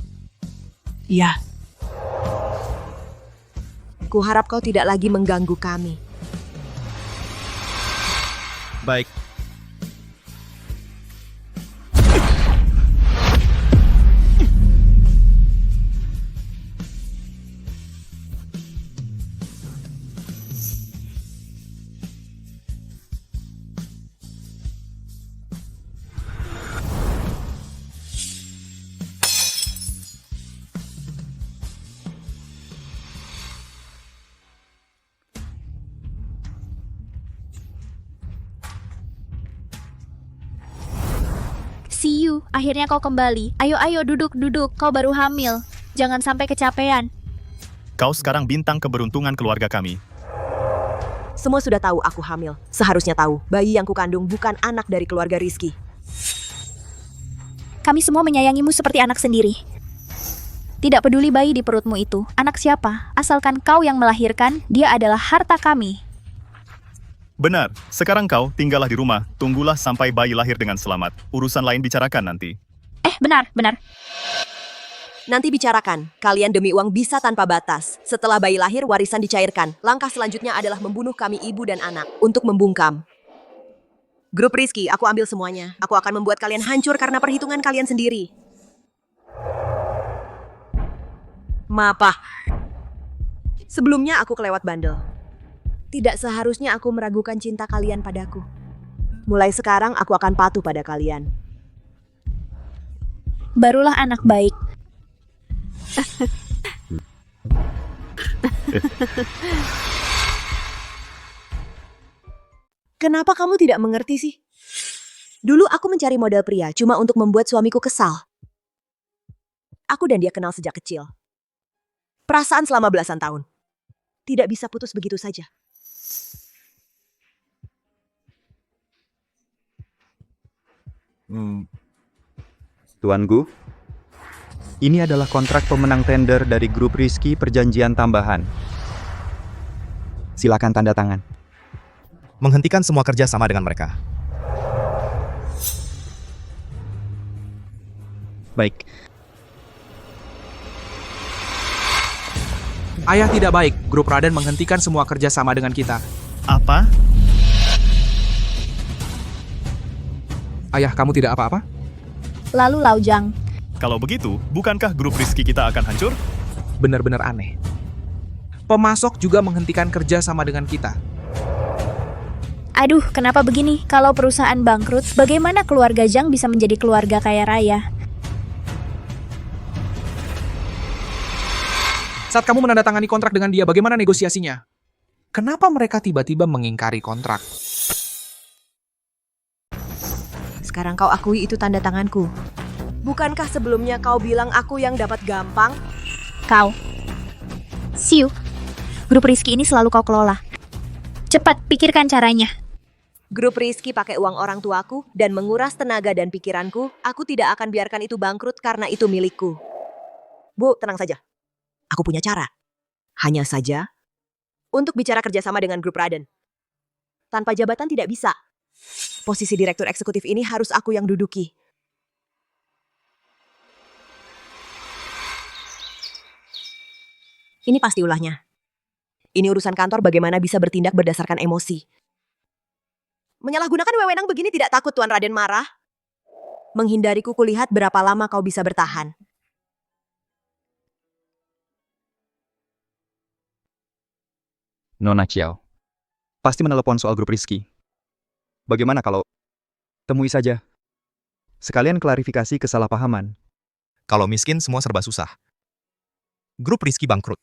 Iya. Kuharap kau tidak lagi mengganggu kami. Baik. See you, akhirnya kau kembali. Ayo duduk, kau baru hamil. Jangan sampai kecapean. Kau sekarang bintang keberuntungan keluarga kami. Semua sudah tahu aku hamil. Seharusnya tahu, bayi yang kukandung bukan anak dari keluarga Rizky. Kami semua menyayangimu seperti anak sendiri. Tidak peduli bayi di perutmu itu, anak siapa, asalkan kau yang melahirkan, dia adalah harta kami. Benar, sekarang kau tinggallah di rumah, tunggulah sampai bayi lahir dengan selamat. Urusan lain bicarakan nanti. Benar. Nanti bicarakan, kalian demi uang bisa tanpa batas. Setelah bayi lahir, warisan dicairkan. Langkah selanjutnya adalah membunuh kami ibu dan anak untuk membungkam. Grup Rizky, aku ambil semuanya. Aku akan membuat kalian hancur karena perhitungan kalian sendiri. Maaf. Sebelumnya aku kelewat bandel. Tidak seharusnya aku meragukan cinta kalian padaku. Mulai sekarang aku akan patuh pada kalian. Barulah anak baik. Kenapa kamu tidak mengerti sih? Dulu aku mencari model pria cuma untuk membuat suamiku kesal. Aku dan dia kenal sejak kecil. Perasaan selama belasan tahun. Tidak bisa putus begitu saja. Tuanku, ini adalah kontrak pemenang tender dari grup Rizky perjanjian tambahan. Silakan tanda tangan. Menghentikan semua kerja sama dengan mereka. Baik. Ayah tidak baik, grup Raden menghentikan semua kerja sama dengan kita. Apa? Ayah, kamu tidak apa-apa? Lalu Laujang. Kalau begitu, bukankah grup Rizky kita akan hancur? Benar-benar aneh. Pemasok juga menghentikan kerja sama dengan kita. Aduh, kenapa begini? Kalau perusahaan bangkrut, bagaimana keluarga Zhang bisa menjadi keluarga kaya raya? Saat kamu menandatangani kontrak dengan dia, bagaimana negosiasinya? Kenapa mereka tiba-tiba mengingkari kontrak? Sekarang kau akui itu tanda tanganku. Bukankah sebelumnya kau bilang aku yang dapat gampang? Kau. Siu. Grup Rizky ini selalu kau kelola. Cepat, pikirkan caranya. Grup Rizky pakai uang orang tuaku dan menguras tenaga dan pikiranku. Aku tidak akan biarkan itu bangkrut karena itu milikku. Bu, tenang saja. Aku punya cara. Hanya saja untuk bicara kerjasama dengan grup Raden. Tanpa jabatan tidak bisa. Posisi direktur eksekutif ini harus aku yang duduki. Ini pasti ulahnya. Ini urusan kantor bagaimana bisa bertindak berdasarkan emosi. Menyalahgunakan wewenang begini tidak takut Tuan Raden marah? Menghindariku kulihat berapa lama kau bisa bertahan. Nona Xiao. Pasti menelepon soal grup Rizky. Bagaimana kalau temui saja? Sekalian klarifikasi kesalahpahaman. Kalau miskin, semua serba susah. Grup Rizky bangkrut.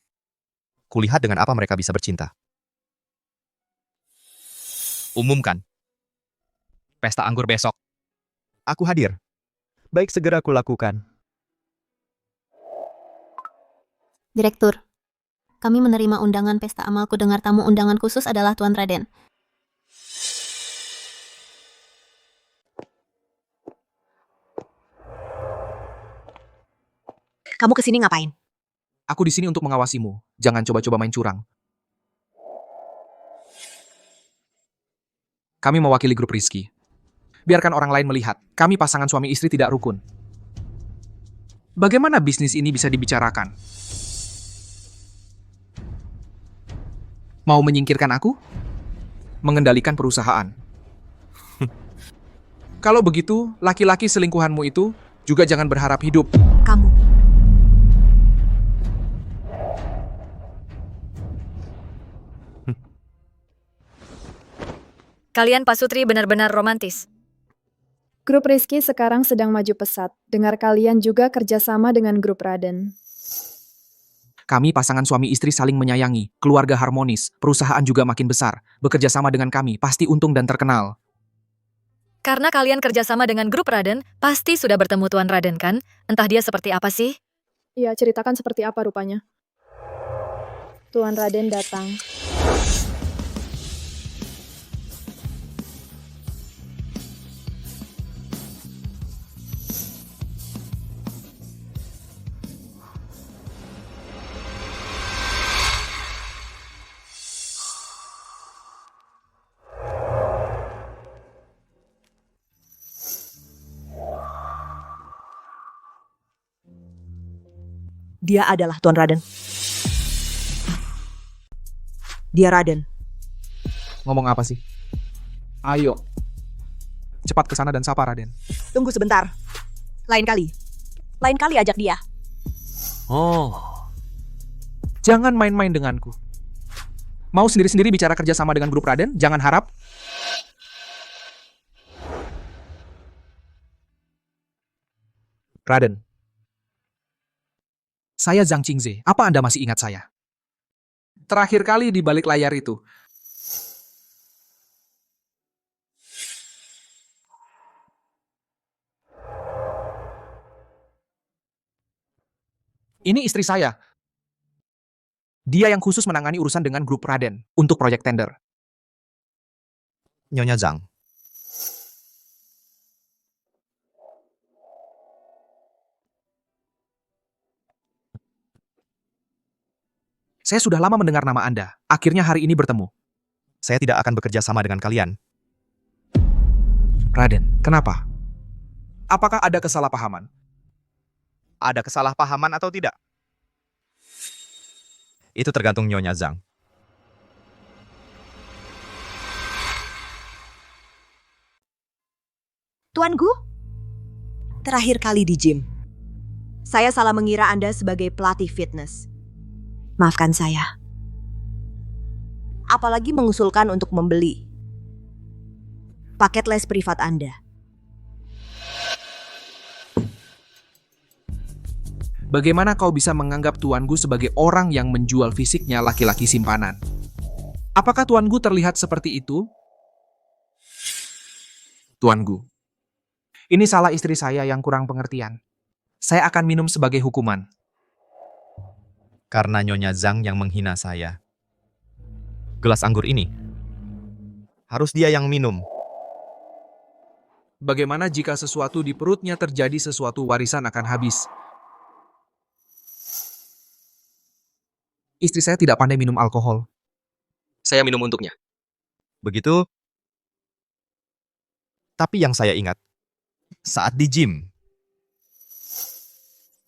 Kulihat dengan apa mereka bisa bercinta. Umumkan. Pesta anggur besok. Aku hadir. Baik, segera kulakukan. Direktur, kami menerima undangan pesta amalku dengar tamu undangan khusus adalah Tuan Raden. Kamu kesini ngapain? Aku di sini untuk mengawasimu. Jangan coba-coba main curang. Kami mewakili grup Rizky. Biarkan orang lain melihat. Kami pasangan suami istri tidak rukun. Bagaimana bisnis ini bisa dibicarakan? Mau menyingkirkan aku? Mengendalikan perusahaan. Kalau begitu, laki-laki selingkuhanmu itu juga jangan berharap hidup. Kamu. Kalian Pasutri benar-benar romantis. Grup Rizky sekarang sedang maju pesat. Dengar kalian juga kerjasama dengan grup Raden. Kami pasangan suami istri saling menyayangi, keluarga harmonis, perusahaan juga makin besar. Bekerja sama dengan kami, pasti untung dan terkenal. Karena kalian kerjasama dengan grup Raden, pasti sudah bertemu Tuan Raden kan? Entah dia seperti apa sih? Iya, ceritakan seperti apa rupanya. Tuan Raden datang. Dia adalah Tuan Raden. Dia Raden. Ngomong apa sih? Ayo. Cepat ke sana dan sapa Raden. Tunggu sebentar. Lain kali. Lain kali ajak dia. Oh. Jangan main-main denganku. Mau sendiri-sendiri bicara kerja sama dengan grup Raden? Jangan harap. Raden. Saya Zhang Qingze. Apa Anda masih ingat saya? Terakhir kali di balik layar itu. Ini istri saya. Dia yang khusus menangani urusan dengan grup Raden untuk proyek tender. Nyonya Zhang. Saya sudah lama mendengar nama Anda. Akhirnya hari ini bertemu. Saya tidak akan bekerja sama dengan kalian. Raden, kenapa? Apakah ada kesalahpahaman? Ada kesalahpahaman atau tidak? Itu tergantung Nyonya Zhang. Tuan Gu? Terakhir kali di gym. Saya salah mengira Anda sebagai pelatih fitness. Maafkan saya. Apalagi mengusulkan untuk membeli paket les privat Anda. Bagaimana kau bisa menganggap Tuan Gu sebagai orang yang menjual fisiknya laki-laki simpanan? Apakah Tuan Gu terlihat seperti itu? Tuan Gu, ini salah istri saya yang kurang pengertian. Saya akan minum sebagai hukuman. Karena Nyonya Zhang yang menghina saya. Gelas anggur ini harus dia yang minum. Bagaimana jika sesuatu di perutnya terjadi sesuatu warisan akan habis? Istri saya tidak pandai minum alkohol. Saya minum untuknya. Begitu? Tapi yang saya ingat, saat di gym,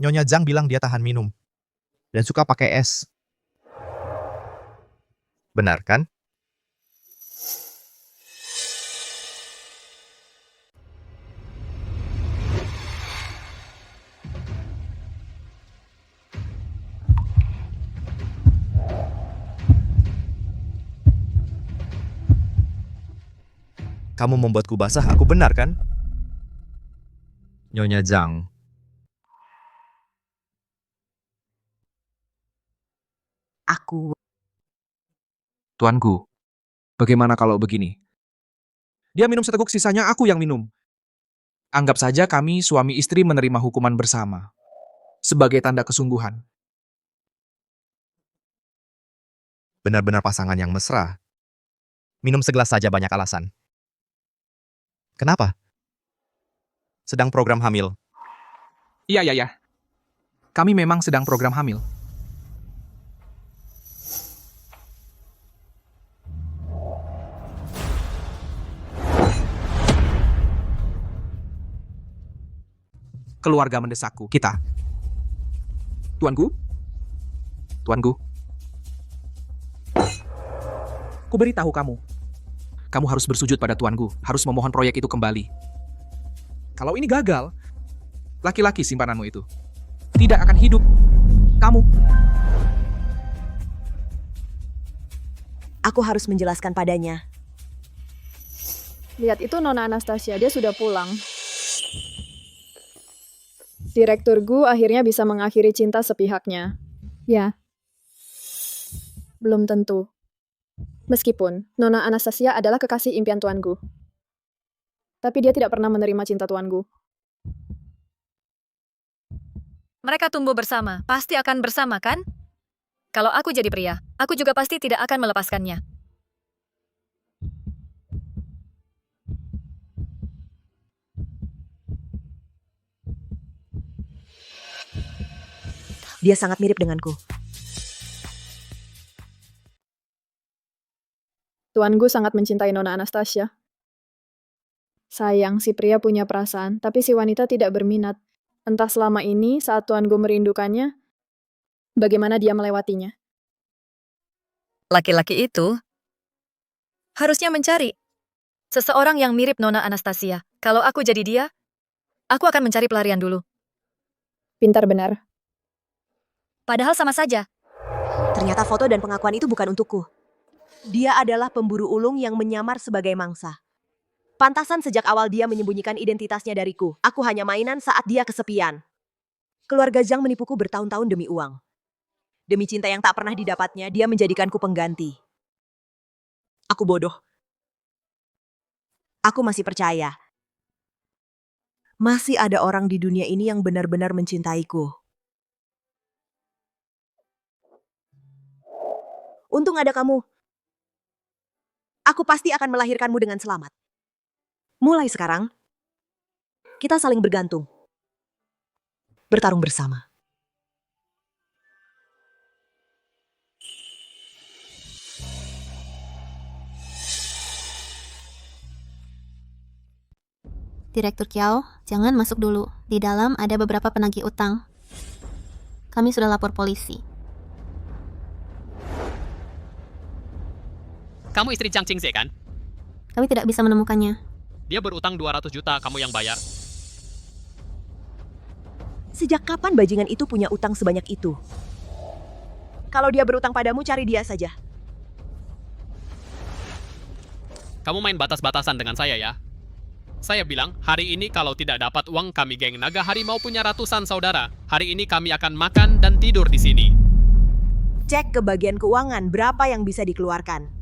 Nyonya Zhang bilang dia tahan minum dan suka pakai es. Benar kan? Kamu membuatku basah, aku benar kan? Nyonya Zhang. Aku. Tuan Gu, bagaimana kalau begini? Dia minum seteguk, sisanya aku yang minum. Anggap saja kami suami istri menerima hukuman bersama. Sebagai tanda kesungguhan. Benar-benar pasangan yang mesra. Minum segelas saja banyak alasan. Kenapa? Sedang program hamil. Iya. Kami memang sedang program hamil. Keluarga mendesakku. Kita. Tuan Gu? Tuan Gu? Ku beritahu kamu. Kamu harus bersujud pada Tuan Gu. Harus memohon proyek itu kembali. Kalau ini gagal, laki-laki simpananmu itu tidak akan hidup. Kamu. Aku harus menjelaskan padanya. Lihat itu Nona Anastasia, dia sudah pulang. Direktur Gu akhirnya bisa mengakhiri cinta sepihaknya. Ya. Belum tentu. Meskipun Nona Anastasia adalah kekasih impian Tuan Gu. tapi dia tidak pernah menerima cinta tuanku. Mereka tumbuh bersama, pasti akan bersama kan? Kalau aku jadi pria, aku juga pasti tidak akan melepaskannya. Dia sangat mirip denganku. Tuanku sangat mencintai Nona Anastasia. Sayang, si pria punya perasaan, tapi si wanita tidak berminat. Entah selama ini saat tuanku merindukannya, bagaimana dia melewatinya. Laki-laki itu harusnya mencari seseorang yang mirip Nona Anastasia. Kalau aku jadi dia, aku akan mencari pelarian dulu. Pintar benar. Padahal sama saja. Ternyata foto dan pengakuan itu bukan untukku. Dia adalah pemburu ulung yang menyamar sebagai mangsa. Pantasan sejak awal dia menyembunyikan identitasnya dariku. Aku hanya mainan saat dia kesepian. Keluarga Zhang menipuku bertahun-tahun demi uang. Demi cinta yang tak pernah didapatnya, dia menjadikanku pengganti. Aku bodoh. Aku masih percaya. Masih ada orang di dunia ini yang benar-benar mencintaiku. Untung ada kamu. Aku pasti akan melahirkanmu dengan selamat. Mulai sekarang, kita saling bergantung. Bertarung bersama. Direktur Kiao, jangan masuk dulu. Di dalam ada beberapa penagih utang. Kami sudah lapor polisi. Kamu istri Zhang Qingze kan? Kami tidak bisa menemukannya. Dia berutang 200 juta, kamu yang bayar. Sejak kapan bajingan itu punya utang sebanyak itu? Kalau dia berutang padamu, cari dia saja. Kamu main batas-batasan dengan saya ya. Saya bilang, hari ini kalau tidak dapat uang, kami geng naga harimau punya ratusan saudara. Hari ini kami akan makan dan tidur di sini. Cek ke bagian keuangan, berapa yang bisa dikeluarkan.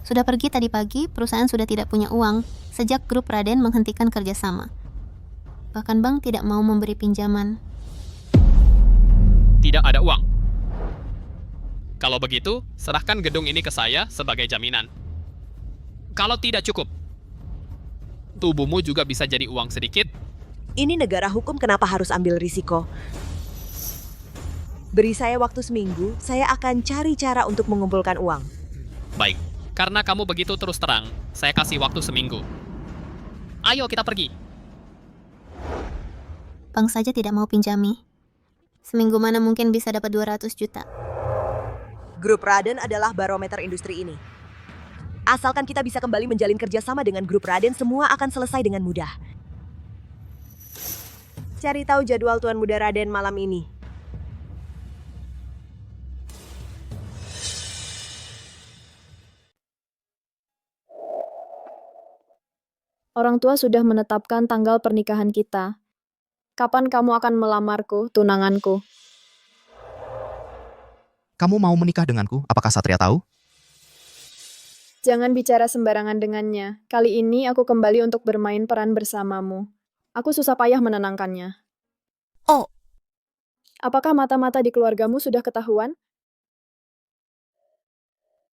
Sudah pergi tadi pagi, perusahaan sudah tidak punya uang sejak grup Raden menghentikan kerjasama. Bahkan bank tidak mau memberi pinjaman. Tidak ada uang. Kalau begitu, serahkan gedung ini ke saya sebagai jaminan. Kalau tidak cukup, tubuhmu juga bisa jadi uang sedikit. Ini negara hukum, kenapa harus ambil risiko? Beri saya waktu seminggu, saya akan cari cara untuk mengumpulkan uang. Baik. Karena kamu begitu terus terang, saya kasih waktu seminggu. Ayo kita pergi. Bank saja tidak mau pinjami. Seminggu mana mungkin bisa dapat 200 juta. Grup Raden adalah barometer industri ini. Asalkan kita bisa kembali menjalin kerjasama dengan grup Raden, semua akan selesai dengan mudah. Cari tahu jadwal Tuan Muda Raden malam ini. Orang tua sudah menetapkan tanggal pernikahan kita. Kapan kamu akan melamarku, tunanganku? Kamu mau menikah denganku? Apakah Satria tahu? Jangan bicara sembarangan dengannya. Kali ini aku kembali untuk bermain peran bersamamu. Aku susah payah menenangkannya. Oh. Apakah mata-mata di keluargamu sudah ketahuan?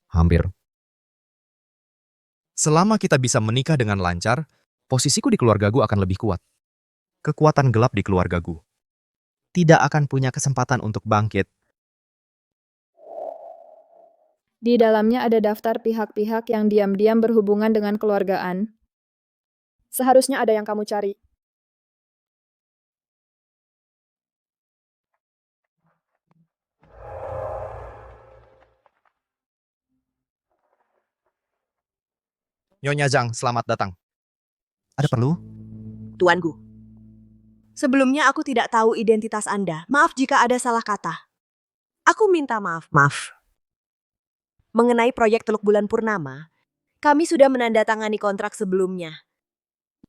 Hampir. Selama kita bisa menikah dengan lancar, posisiku di keluargaku akan lebih kuat. Kekuatan gelap di keluargaku tidak akan punya kesempatan untuk bangkit. Di dalamnya ada daftar pihak-pihak yang diam-diam berhubungan dengan keluargaan. Seharusnya ada yang kamu cari. Nyonya Zhang, selamat datang. Ada perlu? Tuanku. Sebelumnya aku tidak tahu identitas Anda. Maaf jika ada salah kata. Aku minta maaf. Mengenai proyek Teluk Bulan Purnama, kami sudah menandatangani kontrak sebelumnya.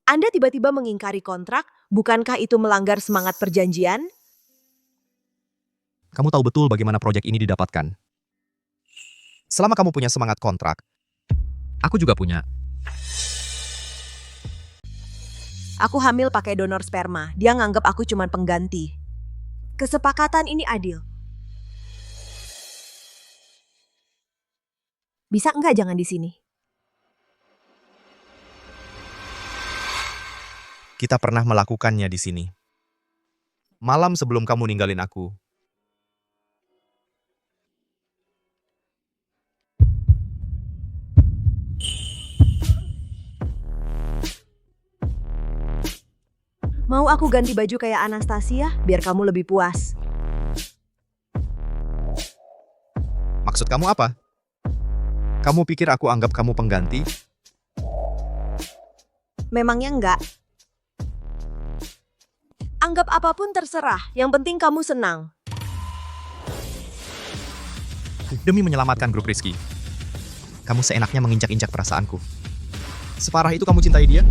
Anda tiba-tiba mengingkari kontrak, bukankah itu melanggar semangat perjanjian? Kamu tahu betul bagaimana proyek ini didapatkan. Selama kamu punya semangat kontrak, aku juga punya. Aku hamil pakai donor sperma. Dia nganggap aku cuma pengganti. Kesepakatan ini adil. Bisa enggak jangan di sini? Kita pernah melakukannya di sini. Malam sebelum kamu ninggalin aku. Mau aku ganti baju kayak Anastasia biar kamu lebih puas. Maksud kamu apa? Kamu pikir aku anggap kamu pengganti? Memangnya enggak? Anggap apapun terserah, yang penting kamu senang. Demi menyelamatkan grup Rizky. Kamu seenaknya menginjak-injak perasaanku. Separah itu kamu cintai dia?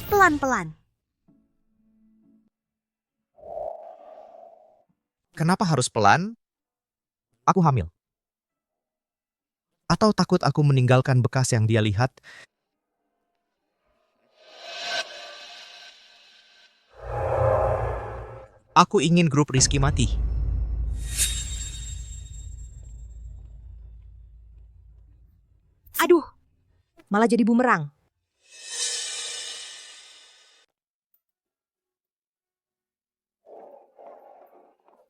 Pelan-pelan. Kenapa harus pelan? Aku hamil. Atau takut aku meninggalkan bekas yang dia lihat? Aku ingin grup Rizky mati. Aduh, malah jadi bumerang.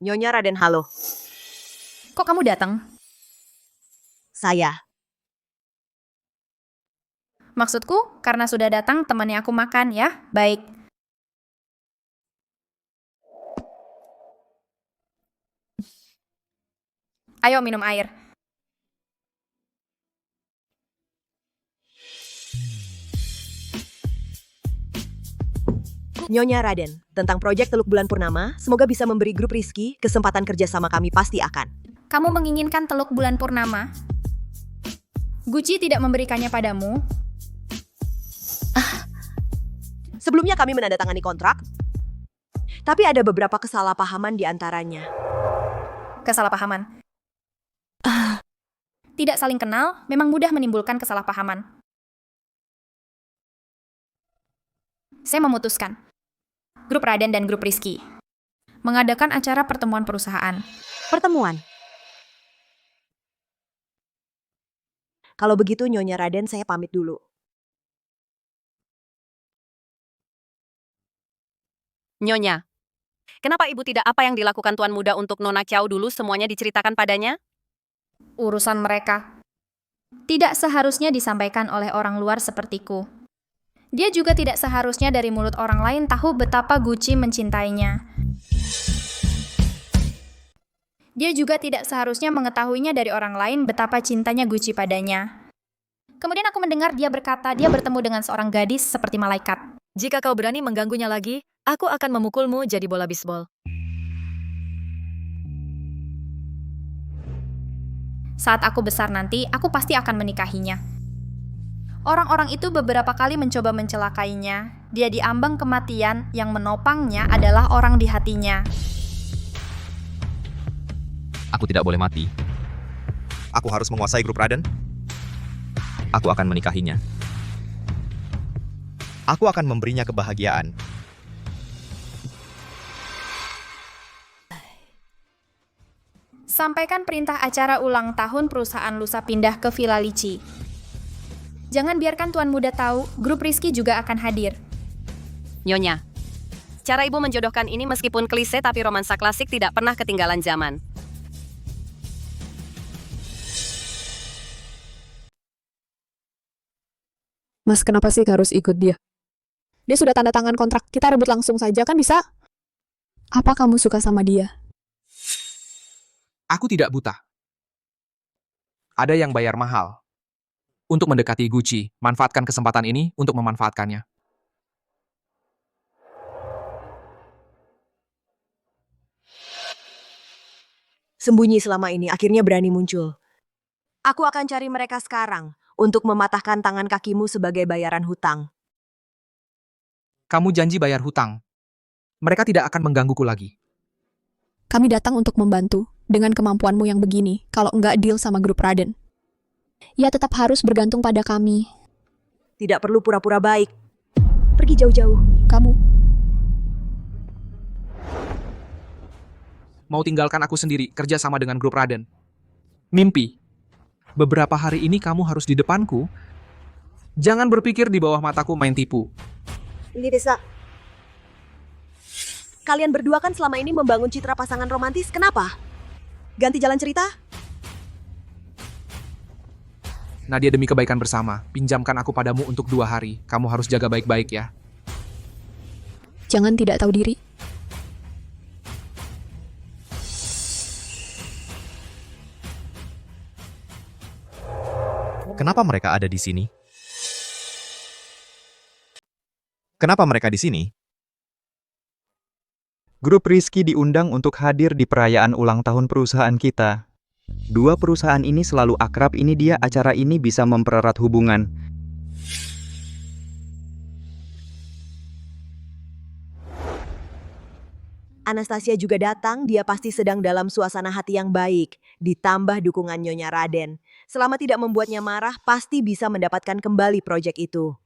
Nyonya Raden, halo. Kok kamu datang? Saya. Maksudku, karena sudah datang, temani aku makan ya. Baik. Ayo minum air. Nyonya Raden, tentang proyek Teluk Bulan Purnama, semoga bisa memberi grup Rizky kesempatan kerja sama kami pasti akan. Kamu menginginkan Teluk Bulan Purnama? Gucci tidak memberikannya padamu? Sebelumnya kami menandatangani kontrak, tapi ada beberapa kesalahpahaman di antaranya. Kesalahpahaman. Tidak saling kenal memang mudah menimbulkan kesalahpahaman. Saya memutuskan. Grup Raden dan grup Rizky mengadakan acara pertemuan perusahaan. Pertemuan. Kalau begitu Nyonya Raden, saya pamit dulu. Nyonya, kenapa ibu tidak apa yang dilakukan Tuan Muda untuk Nona Chow dulu semuanya diceritakan padanya? Urusan mereka. Tidak seharusnya disampaikan oleh orang luar sepertiku. Dia juga tidak seharusnya dari mulut orang lain tahu betapa Gucci mencintainya. Dia juga tidak seharusnya mengetahuinya dari orang lain betapa cintanya Gucci padanya. Kemudian aku mendengar dia berkata dia bertemu dengan seorang gadis seperti malaikat. Jika kau berani mengganggunya lagi, aku akan memukulmu jadi bola bisbol. Saat aku besar nanti, aku pasti akan menikahinya. Orang-orang itu beberapa kali mencoba mencelakainya. Dia diambang kematian, yang menopangnya adalah orang di hatinya. Aku tidak boleh mati. Aku harus menguasai grup Raden. Aku akan menikahinya. Aku akan memberinya kebahagiaan. Sampaikan perintah acara ulang tahun perusahaan lusa pindah ke Villa Lici. Jangan biarkan Tuan Muda tahu, grup Rizky juga akan hadir. Nyonya, cara ibu menjodohkan ini meskipun klise tapi romansa klasik tidak pernah ketinggalan zaman. Mas, kenapa sih harus ikut dia? Dia sudah tanda tangan kontrak, kita rebut langsung saja kan bisa? Apa kamu suka sama dia? Aku tidak buta. Ada yang bayar mahal untuk mendekati Gucci. Manfaatkan kesempatan ini untuk memanfaatkannya. Sembunyi selama ini, akhirnya berani muncul. Aku akan cari mereka sekarang untuk mematahkan tangan kakimu sebagai bayaran hutang. Kamu janji bayar hutang. Mereka tidak akan menggangguku lagi. Kami datang untuk membantu. Dengan kemampuanmu yang begini, kalau enggak deal sama grup Raden. Ya tetap harus bergantung pada kami. Tidak perlu pura-pura baik. Pergi jauh-jauh. Kamu. Mau tinggalkan aku sendiri, kerja sama dengan grup Raden. Mimpi. Beberapa hari ini kamu harus di depanku. Jangan berpikir di bawah mataku main tipu. Ini Desa. Kalian berdua kan selama ini membangun citra pasangan romantis. Kenapa? Ganti jalan cerita? Nadia, demi kebaikan bersama, pinjamkan aku padamu untuk 2 hari. Kamu harus jaga baik-baik ya. Jangan tidak tahu diri. Kenapa mereka ada di sini? Kenapa mereka di sini? Grup Rizky diundang untuk hadir di perayaan ulang tahun perusahaan kita. 2 perusahaan ini selalu akrab, ini dia acara ini bisa mempererat hubungan. Anastasia juga datang, dia pasti sedang dalam suasana hati yang baik. Ditambah dukungan Nyonya Raden. Selama tidak membuatnya marah, pasti bisa mendapatkan kembali proyek itu.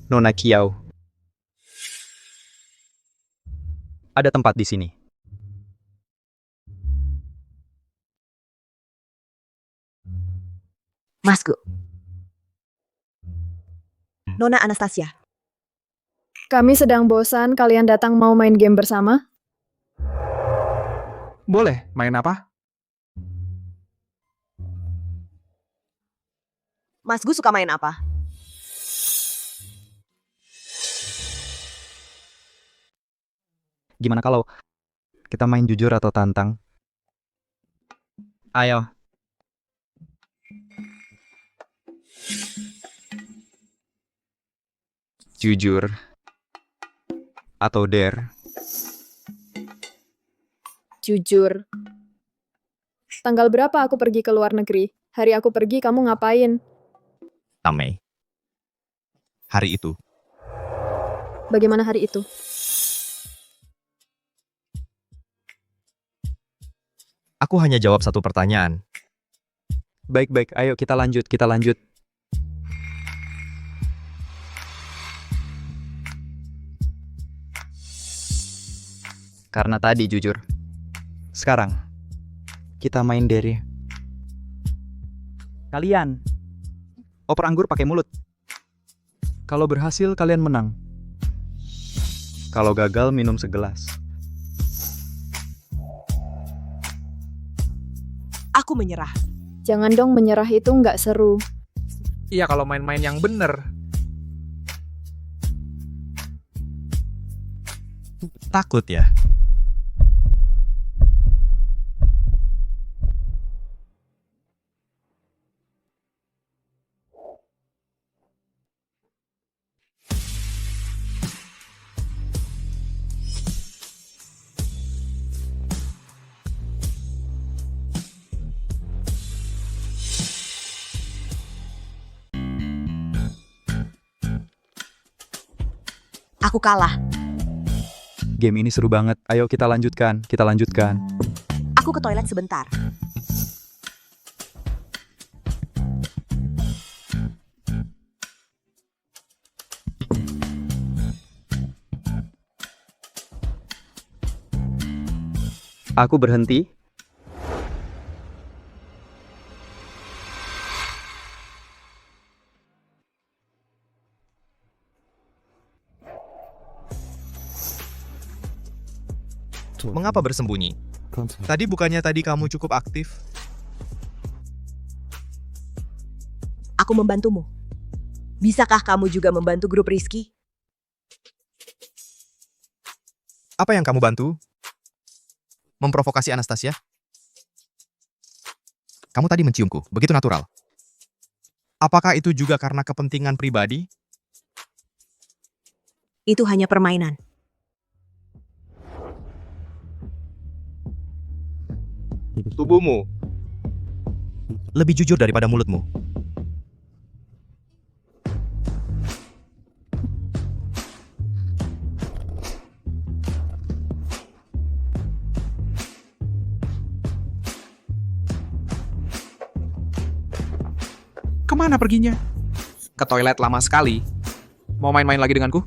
Nona Kiau. Ada tempat di sini. Masku. Nona Anastasia. Kami sedang bosan, kalian datang mau main game bersama? Boleh, main apa? Mas Gu suka main apa? Gimana kalau kita main jujur atau tantang? Ayo. Jujur atau dare? Jujur. Tanggal berapa aku pergi ke luar negeri? Hari aku pergi, kamu ngapain? Tamei. Hari itu. Bagaimana hari itu? Aku hanya jawab satu pertanyaan. Baik-baik, ayo kita lanjut. Karena tadi jujur. Sekarang, kita main dare. Kalian, oper anggur pakai mulut. Kalau berhasil, kalian menang. Kalau gagal, minum segelas. Aku menyerah. Jangan dong, menyerah itu nggak seru. Iya, kalau main-main yang bener. Takut ya? Aku kalah. Game ini seru banget. Ayo kita lanjutkan. Aku ke toilet sebentar. Aku berhenti. Mengapa bersembunyi? Bukannya tadi kamu cukup aktif? Aku membantumu. Bisakah kamu juga membantu grup Rizky? Apa yang kamu bantu? Memprovokasi Anastasia? Kamu tadi menciumku, begitu natural. Apakah itu juga karena kepentingan pribadi? Itu hanya permainan. Tubuhmu lebih jujur daripada mulutmu. Kemana perginya? Ke toilet lama sekali. Mau main-main lagi denganku?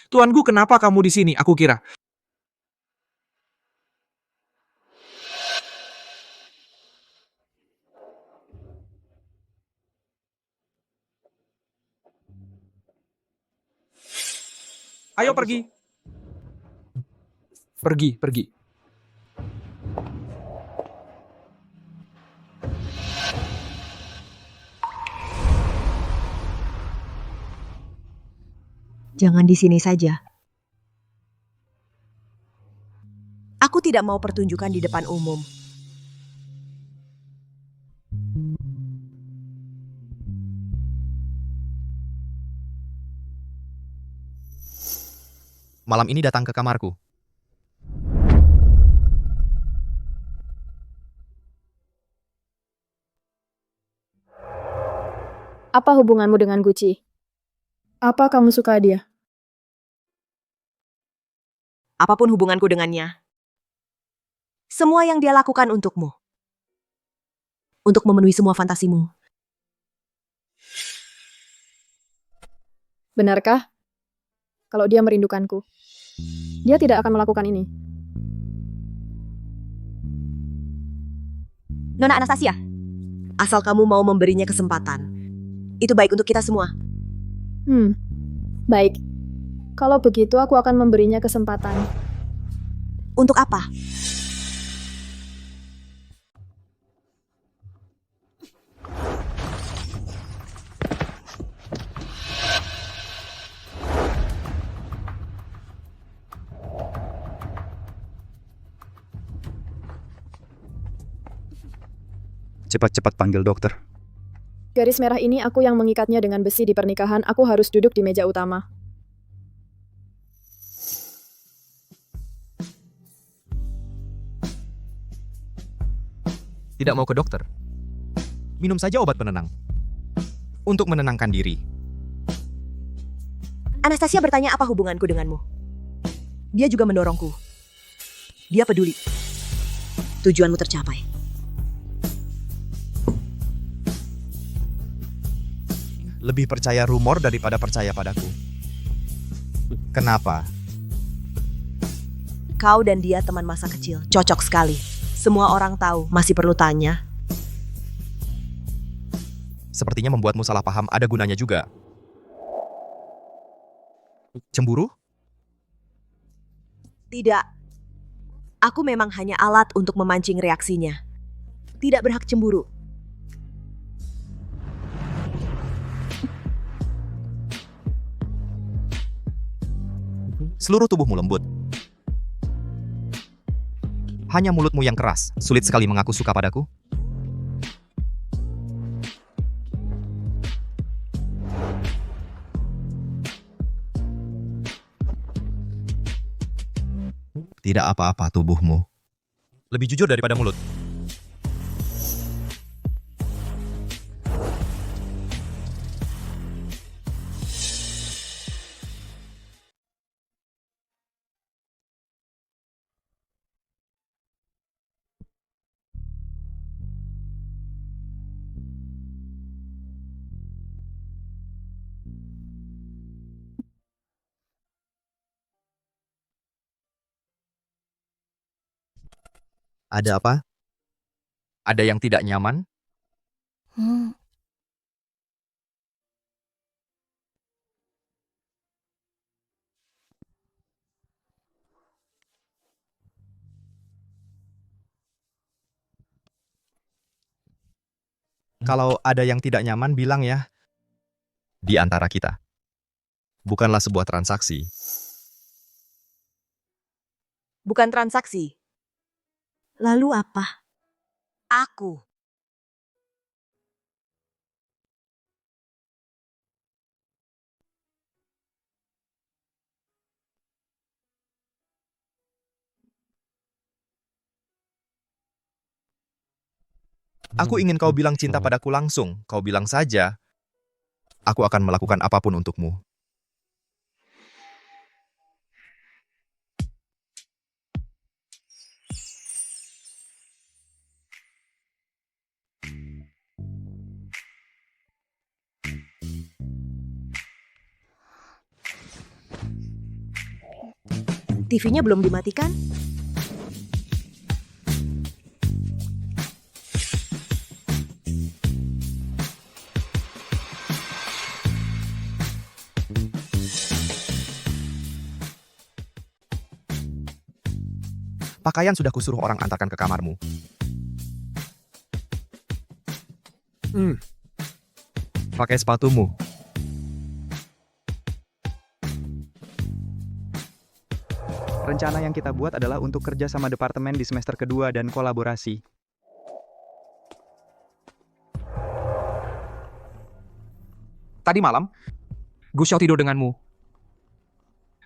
Tuanku, kenapa kamu di sini? Aku kira. Ayo pergi. Pergi. Jangan di sini saja. Aku tidak mau pertunjukan di depan umum. Malam ini datang ke kamarku. Apa hubunganmu dengan Gucci? Apa kamu suka dia? Apapun hubunganku dengannya. Semua yang dia lakukan untukmu. Untuk memenuhi semua fantasimu. Benarkah? Kalau dia merindukanku, dia tidak akan melakukan ini. Nona Anastasia, asal kamu mau memberinya kesempatan. Itu baik untuk kita semua. Baik. Kalau begitu aku akan memberinya kesempatan. Untuk apa? Cepat-cepat panggil dokter. Garis merah ini aku yang mengikatnya dengan besi di pernikahan. Aku harus duduk di meja utama. Tidak mau ke dokter? Minum saja obat penenang. Untuk menenangkan diri. Anastasia bertanya apa hubunganku denganmu. Dia juga mendorongku. Dia peduli. Tujuanmu tercapai. Lebih percaya rumor daripada percaya padaku. Kenapa? Kau dan dia teman masa kecil. Cocok sekali. Semua orang tahu. Masih perlu tanya? Sepertinya membuatmu salah paham ada gunanya juga. Cemburu? Tidak. Aku memang hanya alat untuk memancing reaksinya. Tidak berhak cemburu. Seluruh tubuhmu lembut. Hanya mulutmu yang keras. Sulit sekali mengaku suka padaku. Tidak apa-apa tubuhmu. Lebih jujur daripada mulut. Ada apa? Ada yang tidak nyaman? Kalau ada yang tidak nyaman, bilang ya. Di antara kita. Bukanlah sebuah transaksi. Bukan transaksi. Lalu apa? Aku. Aku ingin kau bilang cinta padaku langsung. Kau bilang saja, aku akan melakukan apapun untukmu. TV-nya belum dimatikan? Pakaian sudah kusuruh orang antarkan ke kamarmu. Pakai sepatumu. Rencana yang kita buat adalah untuk kerja sama departemen di semester kedua dan kolaborasi. Tadi malam, Gu Xiao tidur denganmu.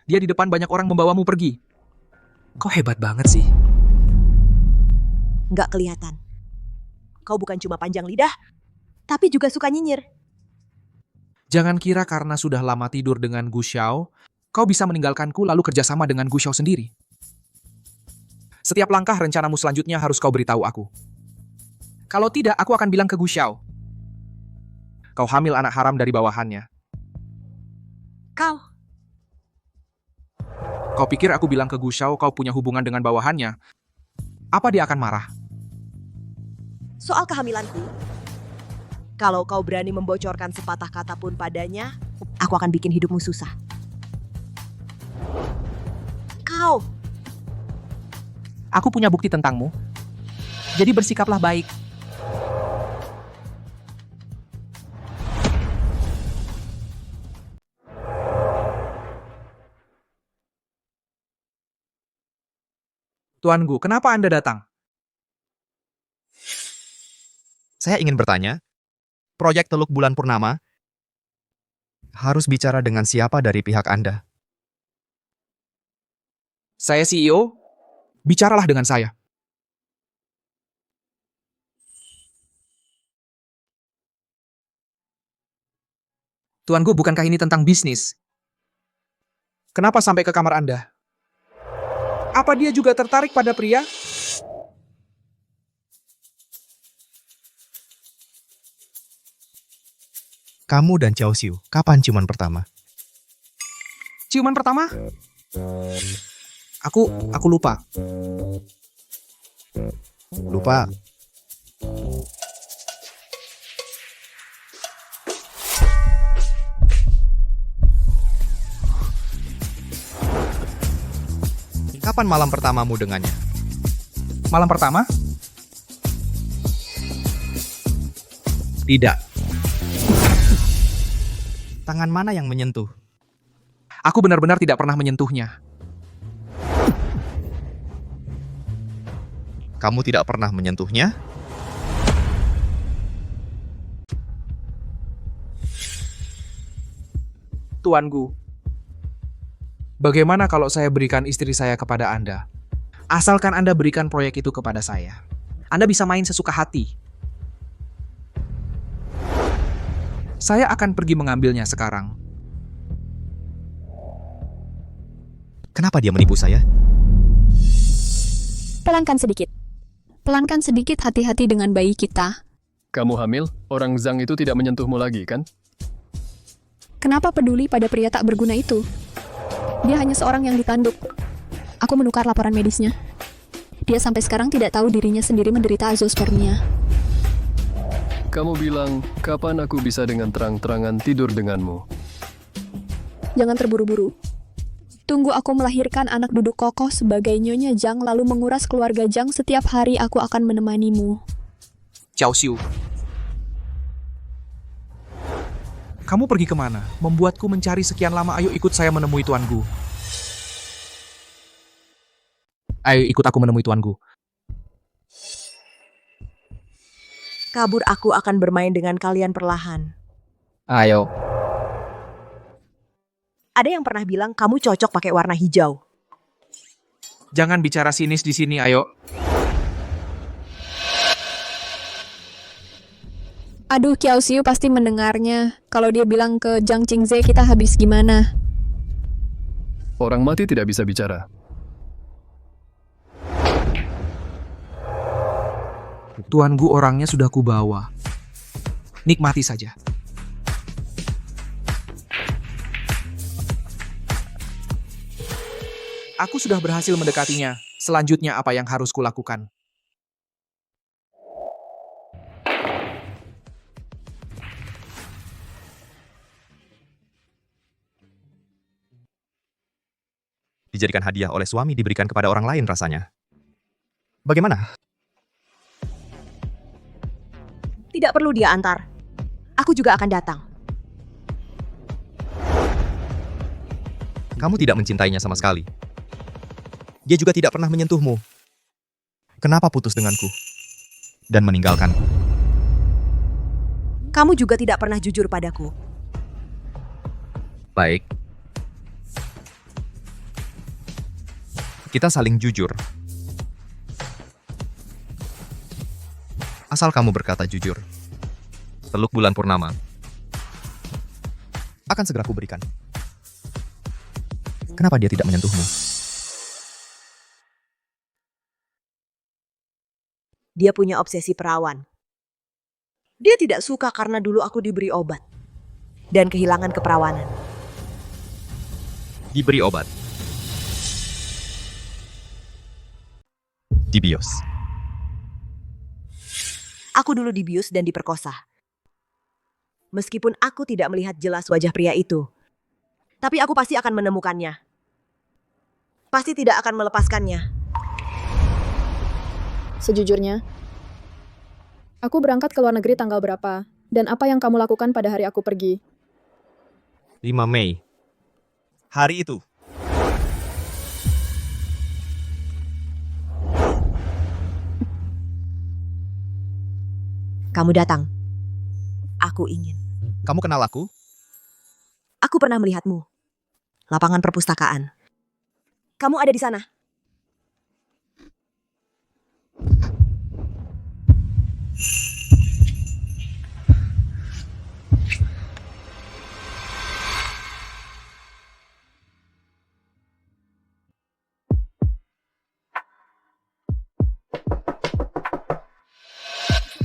Dia di depan banyak orang membawamu pergi. Kau hebat banget sih. Nggak kelihatan. Kau bukan cuma panjang lidah, tapi juga suka nyinyir. Jangan kira karena sudah lama tidur dengan Gu Xiao, kau bisa meninggalkanku lalu kerjasama dengan Gu Xiao sendiri. Setiap langkah rencanamu selanjutnya harus kau beritahu aku. Kalau tidak, aku akan bilang ke Gu Xiao. Kau hamil anak haram dari bawahannya. Kau pikir aku bilang ke Gu Xiao kau punya hubungan dengan bawahannya? Apa dia akan marah? Soal kehamilanku, kalau kau berani membocorkan sepatah kata pun padanya, aku akan bikin hidupmu susah. Aku punya bukti tentangmu. Jadi bersikaplah baik. Tuan Gu, kenapa Anda datang? Saya ingin bertanya, proyek Teluk Bulan Purnama harus bicara dengan siapa dari pihak Anda? Saya CEO, bicaralah dengan saya. Tuan Gu, bukankah ini tentang bisnis? Kenapa sampai ke kamar Anda? Apa dia juga tertarik pada pria? Kamu dan Xiao Xiu, kapan ciuman pertama? Ciuman pertama? Aku lupa. Lupa. Kapan malam pertamamu dengannya? Malam pertama? Tidak. Tangan mana yang menyentuh? Aku benar-benar tidak pernah menyentuhnya. Kamu tidak pernah menyentuhnya? Tuan Gu, bagaimana kalau saya berikan istri saya kepada Anda? Asalkan Anda berikan proyek itu kepada saya. Anda bisa main sesuka hati. Saya akan pergi mengambilnya sekarang. Kenapa dia menipu saya? Pelankan sedikit. Pelankan sedikit, hati-hati dengan bayi kita. Kamu hamil? Orang Zhang itu tidak menyentuhmu lagi, kan? Kenapa peduli pada pria tak berguna itu? Dia hanya seorang yang ditanduk. Aku menukar laporan medisnya. Dia sampai sekarang tidak tahu dirinya sendiri menderita azoospermia. Kamu bilang, kapan aku bisa dengan terang-terangan tidur denganmu? Jangan terburu-buru. Tunggu aku melahirkan anak duduk kokoh sebagai Nyonya Zhang lalu menguras keluarga Zhang. Setiap hari aku akan menemanimu. Xiao Xiu. Kamu pergi kemana? Membuatku mencari sekian lama. Ayo ikut saya menemui Tuan Gu. Ayo ikut aku menemui Tuan Gu. Kabur, aku akan bermain dengan kalian perlahan. Ayo. Ada yang pernah bilang kamu cocok pakai warna hijau. Jangan bicara sinis di sini, ayo. Aduh, Kiao Xiu pasti mendengarnya. Kalau dia bilang ke Jiang Qingze kita habis gimana? Orang mati tidak bisa bicara. Tuan Gu orangnya sudah kubawa. Nikmati saja. Aku sudah berhasil mendekatinya. Selanjutnya apa yang harus kulakukan? Dijadikan hadiah oleh suami diberikan kepada orang lain rasanya. Bagaimana? Tidak perlu dia antar. Aku juga akan datang. Kamu tidak mencintainya sama sekali. Dia juga tidak pernah menyentuhmu. Kenapa putus denganku? Dan meninggalkanku? Kamu juga tidak pernah jujur padaku. Baik. Kita saling jujur. Asal kamu berkata jujur. Teluk bulan purnama. Akan segera kuberikan. Kenapa dia tidak menyentuhmu? Dia punya obsesi perawan. Dia tidak suka karena dulu aku diberi obat. Dan kehilangan keperawanan. Diberi obat. Dibius. Aku dulu dibius dan diperkosa. Meskipun aku tidak melihat jelas wajah pria itu. Tapi aku pasti akan menemukannya. Pasti tidak akan melepaskannya. Sejujurnya, aku berangkat ke luar negeri tanggal berapa? Dan apa yang kamu lakukan pada hari aku pergi? 5 Mei. Hari itu. Kamu datang. Aku ingin. Kamu kenal aku? Aku pernah melihatmu. Lapangan perpustakaan. Kamu ada di sana.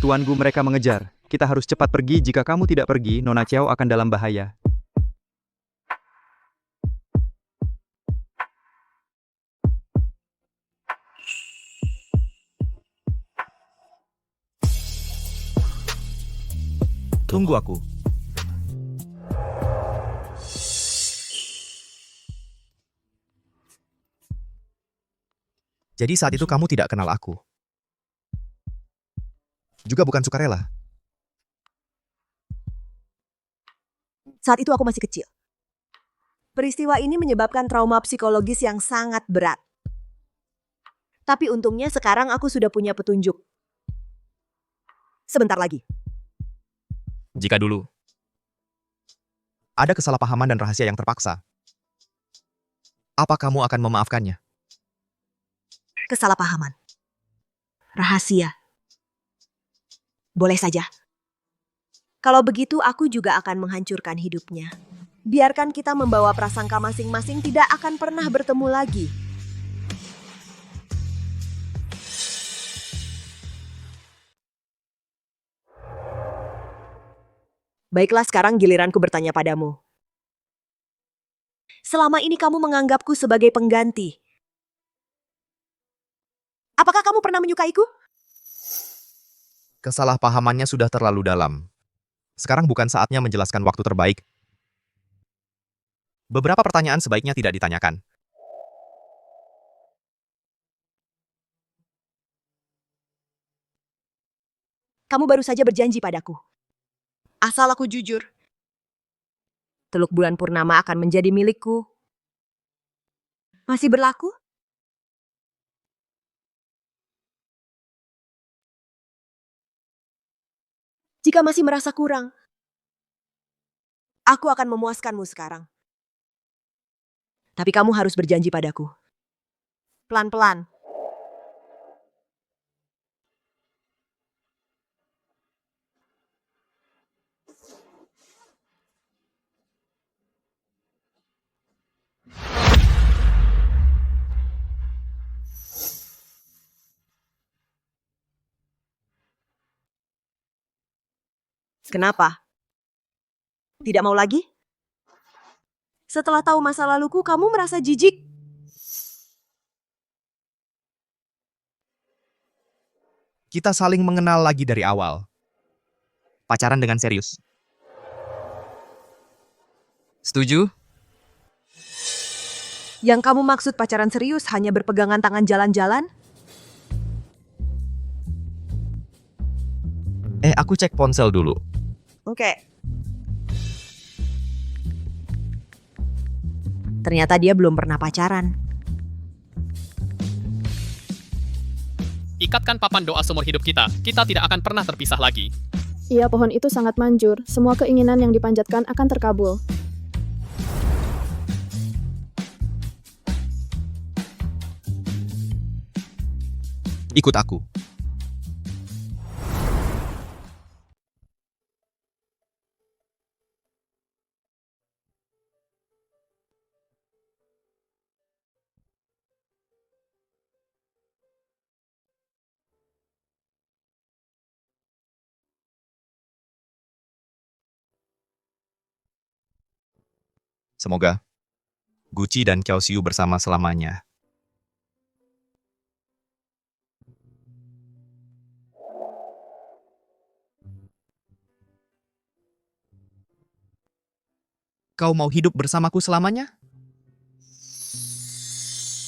Tuan Gu, mereka mengejar. Kita harus cepat pergi. Jika kamu tidak pergi, Nona Xiao akan dalam bahaya. Tunggu aku. Jadi saat itu kamu tidak kenal aku. Juga bukan sukarela. Saat itu aku masih kecil. Peristiwa ini menyebabkan trauma psikologis yang sangat berat. Tapi untungnya sekarang aku sudah punya petunjuk. Sebentar lagi. Jika dulu ada kesalahpahaman dan rahasia yang terpaksa, apa kamu akan memaafkannya? Kesalahpahaman. Rahasia. Boleh saja. Kalau begitu aku juga akan menghancurkan hidupnya. Biarkan kita membawa prasangka masing-masing tidak akan pernah bertemu lagi. Baiklah, sekarang giliranku bertanya padamu. Selama ini kamu menganggapku sebagai pengganti. Apakah kamu pernah menyukaiku? Kesalahpahamannya sudah terlalu dalam. Sekarang bukan saatnya menjelaskan waktu terbaik. Beberapa pertanyaan sebaiknya tidak ditanyakan. Kamu baru saja berjanji padaku. Asal aku jujur. Teluk bulan purnama akan menjadi milikku. Masih berlaku? Jika masih merasa kurang, aku akan memuaskanmu sekarang. Tapi kamu harus berjanji padaku. Pelan-pelan. Kenapa? Tidak mau lagi? Setelah tahu masa laluku, kamu merasa jijik? Kita saling mengenal lagi dari awal. Pacaran dengan serius. Setuju? Yang kamu maksud pacaran serius hanya berpegangan tangan jalan-jalan? Aku cek ponsel dulu. Oke. Ternyata dia belum pernah pacaran. Ikatkan papan doa seumur hidup kita. Kita tidak akan pernah terpisah lagi. Iya, pohon itu sangat manjur. Semua keinginan yang dipanjatkan akan terkabul. Ikut aku. Semoga Gucci dan Kyaoshiu bersama selamanya. Kau mau hidup bersamaku selamanya?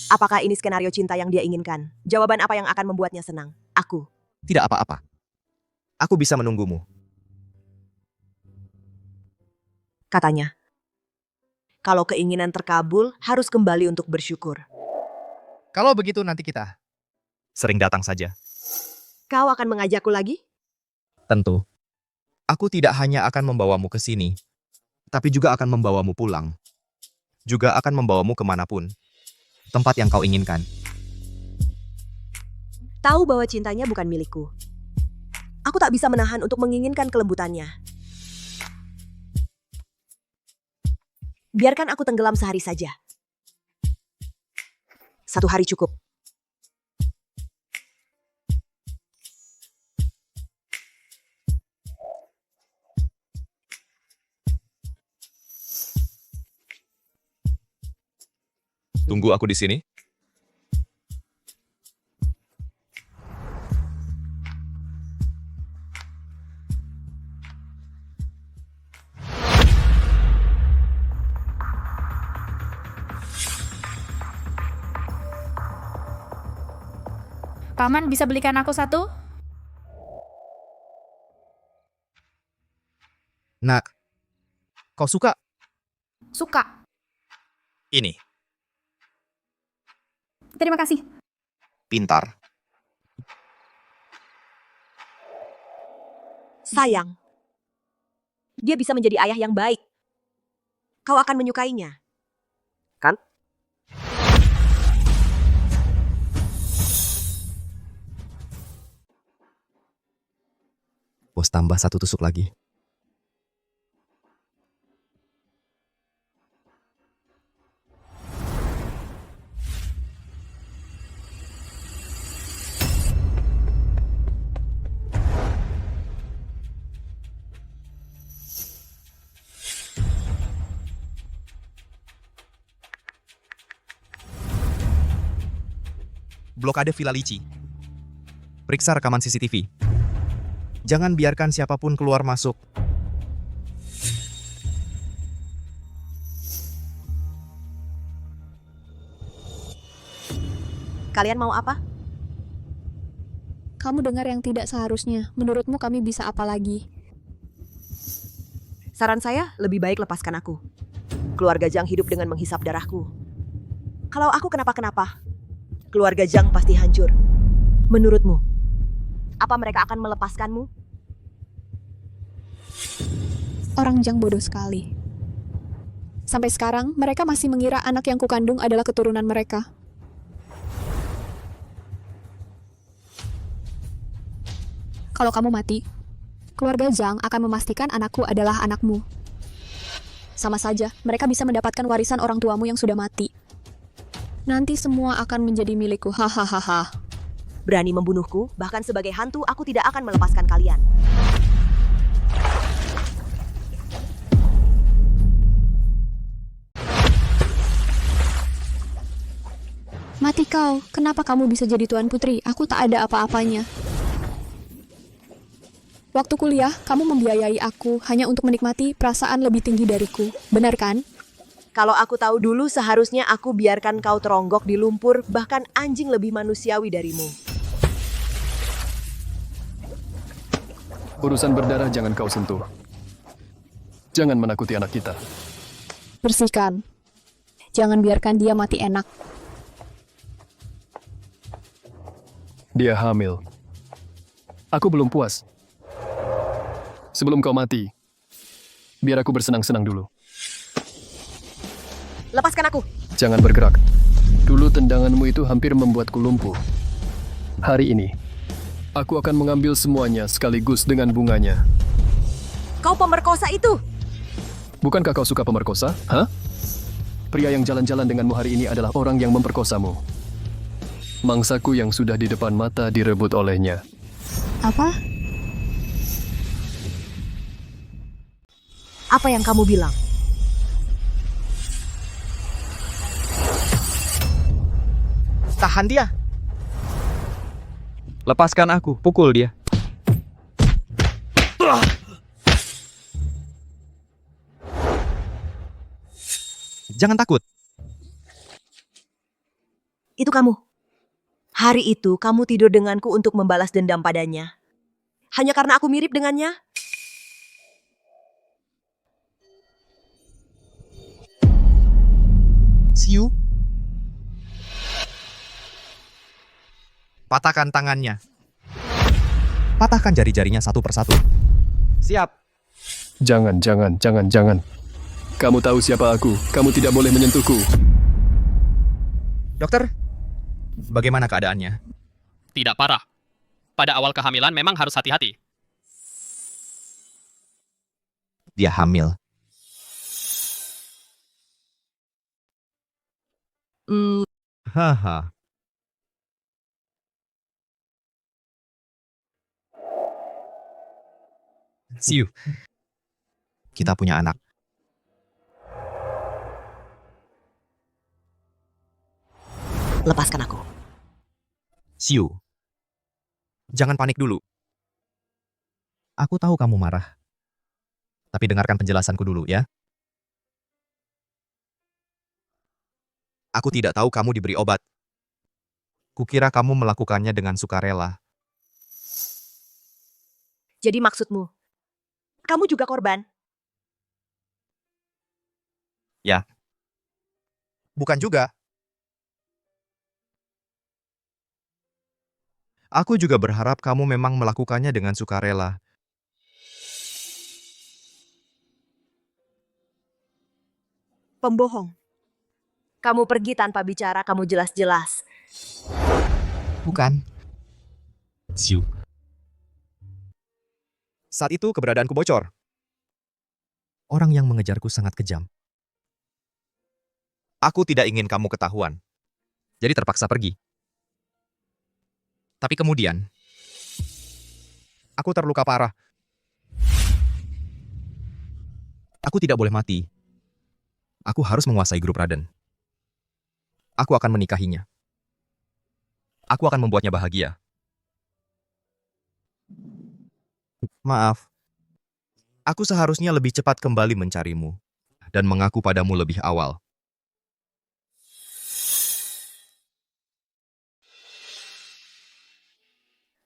Apakah ini skenario cinta yang dia inginkan? Jawaban apa yang akan membuatnya senang? Aku. Tidak apa-apa. Aku bisa menunggumu. Katanya. Kalau keinginan terkabul, harus kembali untuk bersyukur. Kalau begitu nanti kita sering datang saja. Kau akan mengajakku lagi? Tentu. Aku tidak hanya akan membawamu ke sini, tapi juga akan membawamu pulang. Juga akan membawamu kemanapun. Tempat yang kau inginkan. Tahu bahwa cintanya bukan milikku. Aku tak bisa menahan untuk menginginkan kelembutannya. Biarkan aku tenggelam sehari saja. 1 hari cukup. Tunggu aku di sini. Paman, bisa belikan aku satu? Nak, kau suka Suka. ini? Terima kasih. Pintar. Sayang. Dia bisa menjadi ayah yang baik. Kau akan menyukainya. Kan? Bos tambah 1 tusuk lagi. Blokade Villa Lici. Periksa rekaman CCTV. Jangan biarkan siapapun keluar masuk. Kalian mau apa? Kamu dengar yang tidak seharusnya. Menurutmu kami bisa apa lagi? Saran saya, lebih baik lepaskan aku. Keluarga Zhang hidup dengan menghisap darahku. Kalau aku kenapa-kenapa, keluarga Zhang pasti hancur. Menurutmu, apa mereka akan melepaskanmu? Orang Zhang bodoh sekali. Sampai sekarang, mereka masih mengira anak yang kukandung adalah keturunan mereka. Kalau kamu mati, keluarga Zhang akan memastikan anakku adalah anakmu. Sama saja, mereka bisa mendapatkan warisan orang tuamu yang sudah mati. Nanti semua akan menjadi milikku, hahaha. Berani membunuhku, bahkan sebagai hantu aku tidak akan melepaskan kalian. Mati kau, kenapa kamu bisa jadi Tuan Putri? Aku tak ada apa-apanya. Waktu kuliah, kamu membiayai aku hanya untuk menikmati perasaan lebih tinggi dariku. Benar kan? Kalau aku tahu dulu, seharusnya aku biarkan kau teronggok di lumpur, bahkan anjing lebih manusiawi darimu. Urusan berdarah jangan kau sentuh. Jangan menakuti anak kita. Bersihkan. Jangan biarkan dia mati enak. Dia hamil. Aku belum puas. Sebelum kau mati, biar aku bersenang-senang dulu. Lepaskan aku. Jangan bergerak. Dulu tendanganmu itu hampir membuatku lumpuh. Hari ini, aku akan mengambil semuanya sekaligus dengan bunganya. Kau pemerkosa itu. Bukankah kau suka pemerkosa? Hah? Pria yang jalan-jalan denganmu hari ini adalah orang yang memperkosamu. Mangsaku yang sudah di depan mata direbut olehnya. Apa? Apa yang kamu bilang? Tahan dia. Lepaskan aku, pukul dia. Jangan takut. Itu kamu. Hari itu kamu tidur denganku untuk membalas dendam padanya. Hanya karena aku mirip dengannya? Siu. Patahkan tangannya. Patahkan jari-jarinya satu persatu. Siap. Jangan. Kamu tahu siapa aku. Kamu tidak boleh menyentuhku. Dokter, bagaimana keadaannya? Tidak parah. Pada awal kehamilan memang harus hati-hati. Dia hamil. Haha. Siu. Kita punya anak. Lepaskan aku. Siu. Jangan panik dulu. Aku tahu kamu marah. Tapi dengarkan penjelasanku dulu ya. Aku tidak tahu kamu diberi obat. Kukira kamu melakukannya dengan sukarela. Jadi maksudmu, kamu juga korban? Ya. Bukan juga. Aku juga berharap kamu memang melakukannya dengan sukarela. Pembohong. Kamu pergi tanpa bicara, kamu jelas-jelas. Bukan. Siu. Saat itu keberadaanku bocor. Orang yang mengejarku sangat kejam. Aku tidak ingin kamu ketahuan. Jadi terpaksa pergi. Tapi kemudian, aku terluka parah. Aku tidak boleh mati. Aku harus menguasai grup Raden. Aku akan menikahinya. Aku akan membuatnya bahagia. Maaf. Aku seharusnya lebih cepat kembali mencarimu dan mengaku padamu lebih awal.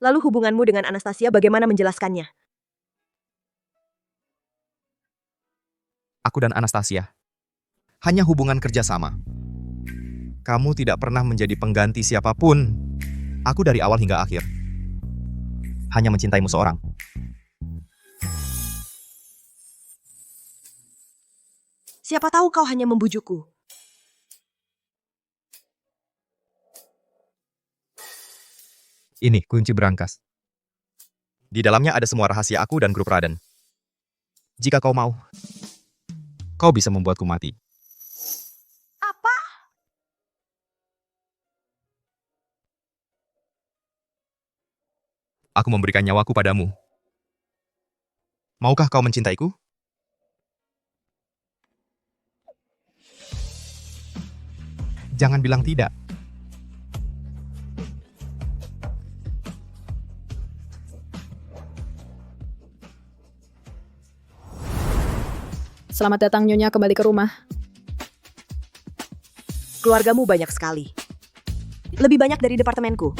Lalu hubunganmu dengan Anastasia bagaimana menjelaskannya? Aku dan Anastasia hanya hubungan kerjasama. Kamu tidak pernah menjadi pengganti siapapun. Aku dari awal hingga akhir hanya mencintaimu seorang. Siapa tahu kau hanya membujukku. Ini kunci berangkas. Di dalamnya ada semua rahasia aku dan grup Raden. Jika kau mau, kau bisa membuatku mati. Apa? Aku memberikan nyawaku padamu. Maukah kau mencintaiku? Jangan bilang tidak. Selamat datang Nyonya kembali ke rumah. Keluargamu banyak sekali. Lebih banyak dari departemenku.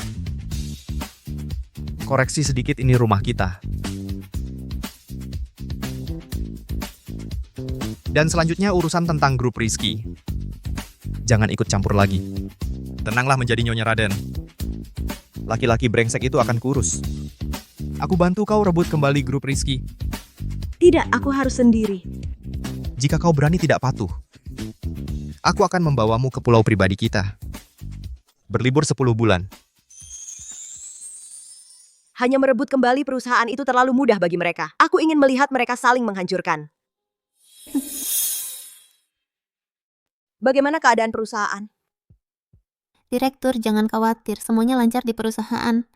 Koreksi sedikit, ini rumah kita. Dan selanjutnya urusan tentang grup Rizky. Jangan ikut campur lagi. Tenanglah menjadi Nyonya Raden. Laki-laki brengsek itu akan kurus. Aku bantu kau rebut kembali grup Rizky. Tidak, aku harus sendiri. Jika kau berani tidak patuh, aku akan membawamu ke pulau pribadi kita. Berlibur 10 bulan. Hanya merebut kembali perusahaan itu terlalu mudah bagi mereka. Aku ingin melihat mereka saling menghancurkan. Bagaimana keadaan perusahaan? Direktur, jangan khawatir, semuanya lancar di perusahaan.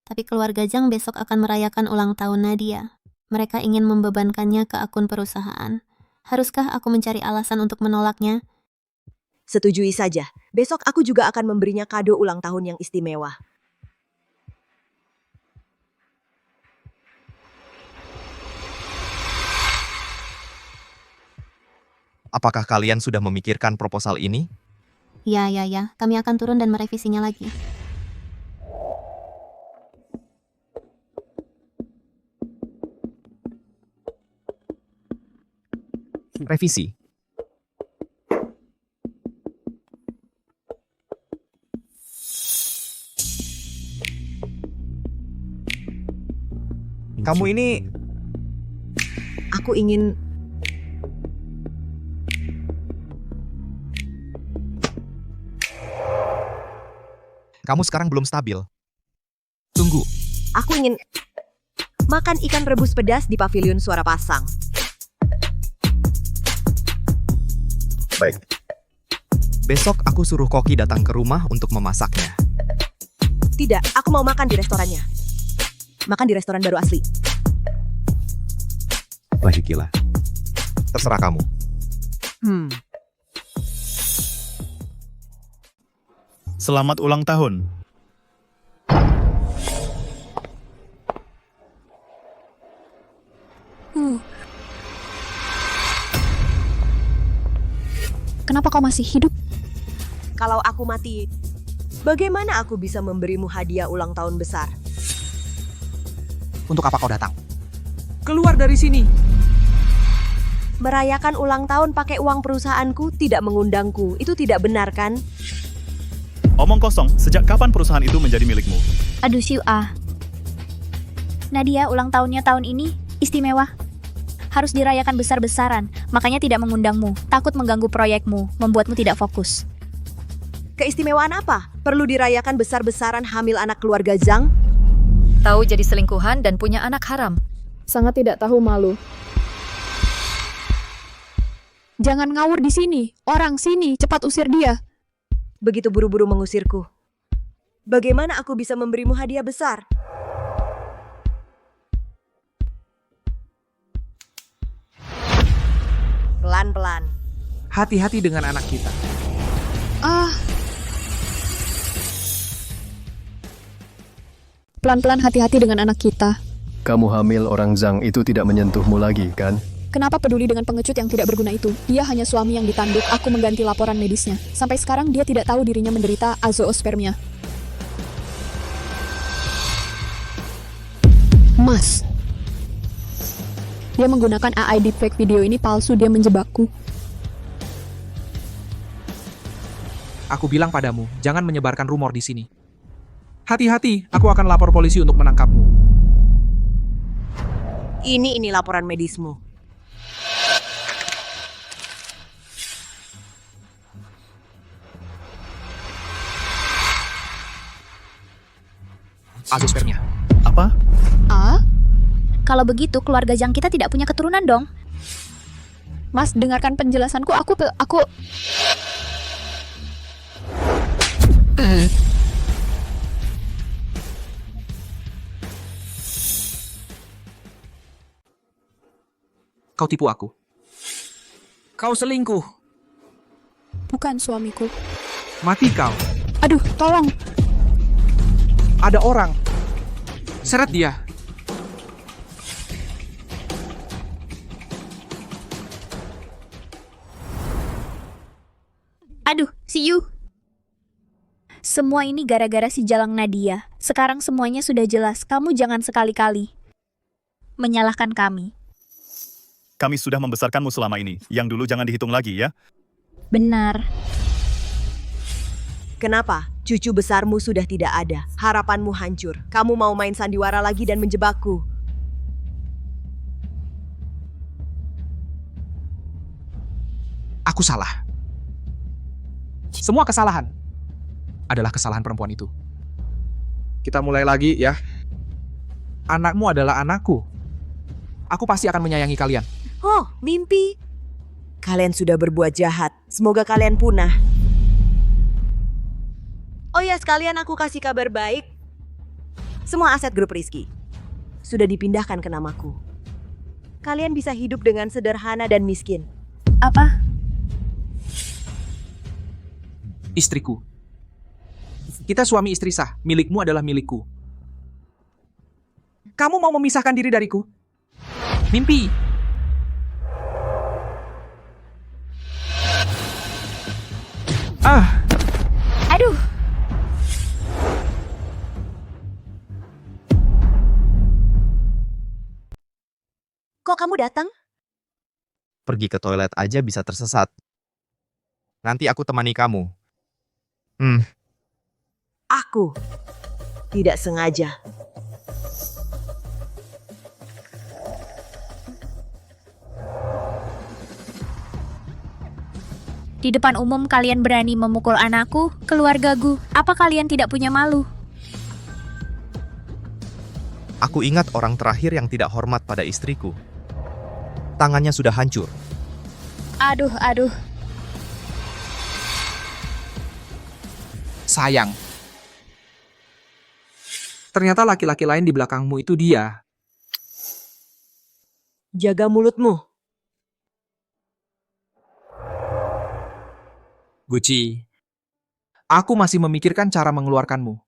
Tapi keluarga Zhang besok akan merayakan ulang tahun Nadia. Mereka ingin membebankannya ke akun perusahaan. Haruskah aku mencari alasan untuk menolaknya? Setujui saja. Besok aku juga akan memberinya kado ulang tahun yang istimewa. Apakah kalian sudah memikirkan proposal ini? Ya. Kami akan turun dan merevisinya lagi. Revisi. Kamu ini... Aku ingin... Kamu sekarang belum stabil. Tunggu. Aku ingin... makan ikan rebus pedas di pavilion Suara Pasang. Baik. Besok aku suruh koki datang ke rumah untuk memasaknya. Tidak, aku mau makan di restorannya. Makan di restoran baru asli. Baiklah. Terserah kamu. Selamat ulang tahun. Kenapa kau masih hidup? Kalau aku mati, bagaimana aku bisa memberimu hadiah ulang tahun besar? Untuk apa kau datang? Keluar dari sini. Merayakan ulang tahun pakai uang perusahaanku, tidak mengundangku. Itu tidak benar, kan? Omong kosong, sejak kapan perusahaan itu menjadi milikmu? Aduh Siu ah. Nadia ulang tahunnya tahun ini istimewa. Harus dirayakan besar-besaran, makanya tidak mengundangmu. Takut mengganggu proyekmu, membuatmu tidak fokus. Keistimewaan apa? Perlu dirayakan besar-besaran hamil anak keluarga Zhang? Tahu jadi selingkuhan dan punya anak haram. Sangat tidak tahu malu. Jangan ngawur di sini. Orang sini, cepat usir dia. Begitu buru-buru mengusirku. Bagaimana aku bisa memberimu hadiah besar? Pelan-pelan. Hati-hati dengan anak kita. Pelan-pelan hati-hati dengan anak kita. Kamu hamil orang Zhang itu tidak menyentuhmu lagi, kan? Kenapa peduli dengan pengecut yang tidak berguna itu? Dia hanya suami yang ditanduk, aku mengganti laporan medisnya. Sampai sekarang dia tidak tahu dirinya menderita azoospermia. Mas. Dia menggunakan AI deepfake video ini palsu, dia menjebakku. Aku bilang padamu, jangan menyebarkan rumor di sini. Hati-hati, aku akan lapor polisi untuk menangkapmu. Ini laporan medismu. Azoospermia. Apa? Kalau begitu keluarga Zhang kita tidak punya keturunan dong. Mas, dengarkan penjelasanku, aku... Kau tipu aku. Kau selingkuh. Bukan suamiku. Mati kau. Aduh, tolong. Ada orang. Seret dia. Siu. Semua ini gara-gara si Jalang Nadia. Sekarang semuanya sudah jelas. Kamu jangan sekali-kali menyalahkan kami. Kami sudah membesarkanmu selama ini. Yang dulu jangan dihitung lagi ya. Benar. Kenapa? Cucu besarmu sudah tidak ada. Harapanmu hancur. Kamu mau main sandiwara lagi dan menjebakku. Aku salah. Semua kesalahan adalah kesalahan perempuan itu. Kita mulai lagi ya. Anakmu adalah anakku. Aku pasti akan menyayangi kalian. Oh, mimpi. Kalian sudah berbuat jahat. Semoga kalian punah. Oh ya, sekalian aku kasih kabar baik. Semua aset grup Rizky sudah dipindahkan ke namaku. Kalian bisa hidup dengan sederhana dan miskin. Apa? Istriku. Kita suami istri sah. Milikmu adalah milikku. Kamu mau memisahkan diri dariku? Mimpi. Aduh. Kok kamu datang? Pergi ke toilet aja bisa tersesat. Nanti aku temani kamu. Aku tidak sengaja. Di depan umum kalian berani memukul anakku, keluargaku. Apa kalian tidak punya malu? Aku ingat orang terakhir yang tidak hormat pada istriku. Tangannya sudah hancur. Aduh. Sayang. Ternyata laki-laki lain di belakangmu itu dia. Jaga mulutmu. Guci, aku masih memikirkan cara mengeluarkanmu.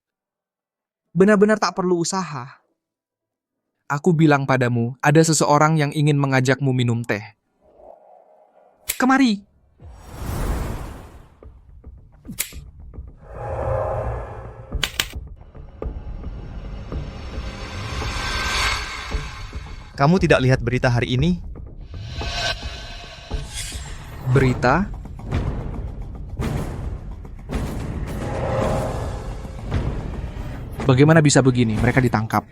Benar-benar tak perlu usaha. Aku bilang padamu, ada seseorang yang ingin mengajakmu minum teh. Kemari. Kamu tidak lihat berita hari ini? Berita? Bagaimana bisa begini? Mereka ditangkap.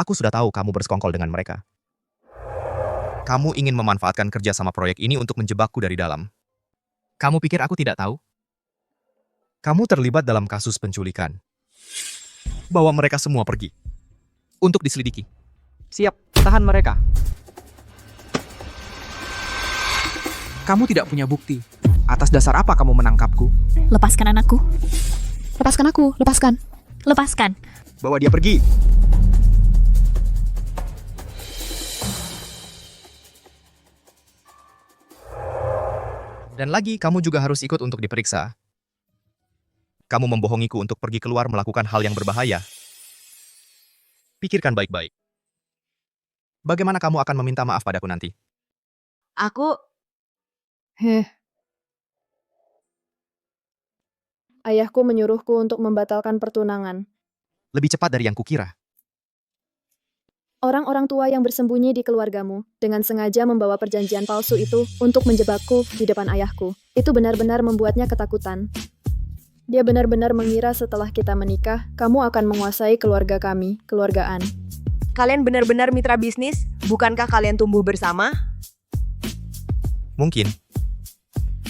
Aku sudah tahu kamu bersekongkol dengan mereka. Kamu ingin memanfaatkan kerja sama proyek ini untuk menjebakku dari dalam. Kamu pikir aku tidak tahu? Kamu terlibat dalam kasus penculikan. Bawa mereka semua pergi. Untuk diselidiki. Siap, tahan mereka. Kamu tidak punya bukti. Atas dasar apa kamu menangkapku? Lepaskan anakku. Lepaskan aku, lepaskan. Lepaskan. Bawa dia pergi. Dan lagi, kamu juga harus ikut untuk diperiksa. Kamu membohongiku untuk pergi keluar melakukan hal yang berbahaya. Pikirkan baik-baik. Bagaimana kamu akan meminta maaf padaku nanti? Aku Ayahku menyuruhku untuk membatalkan pertunangan. Lebih cepat dari yang kukira. Orang-orang tua yang bersembunyi di keluargamu dengan sengaja membawa perjanjian palsu itu untuk menjebakku di depan ayahku. Itu benar-benar membuatnya ketakutan. Dia benar-benar mengira setelah kita menikah, kamu akan menguasai keluarga kami, keluargaan. Kalian benar-benar mitra bisnis? Bukankah kalian tumbuh bersama? Mungkin.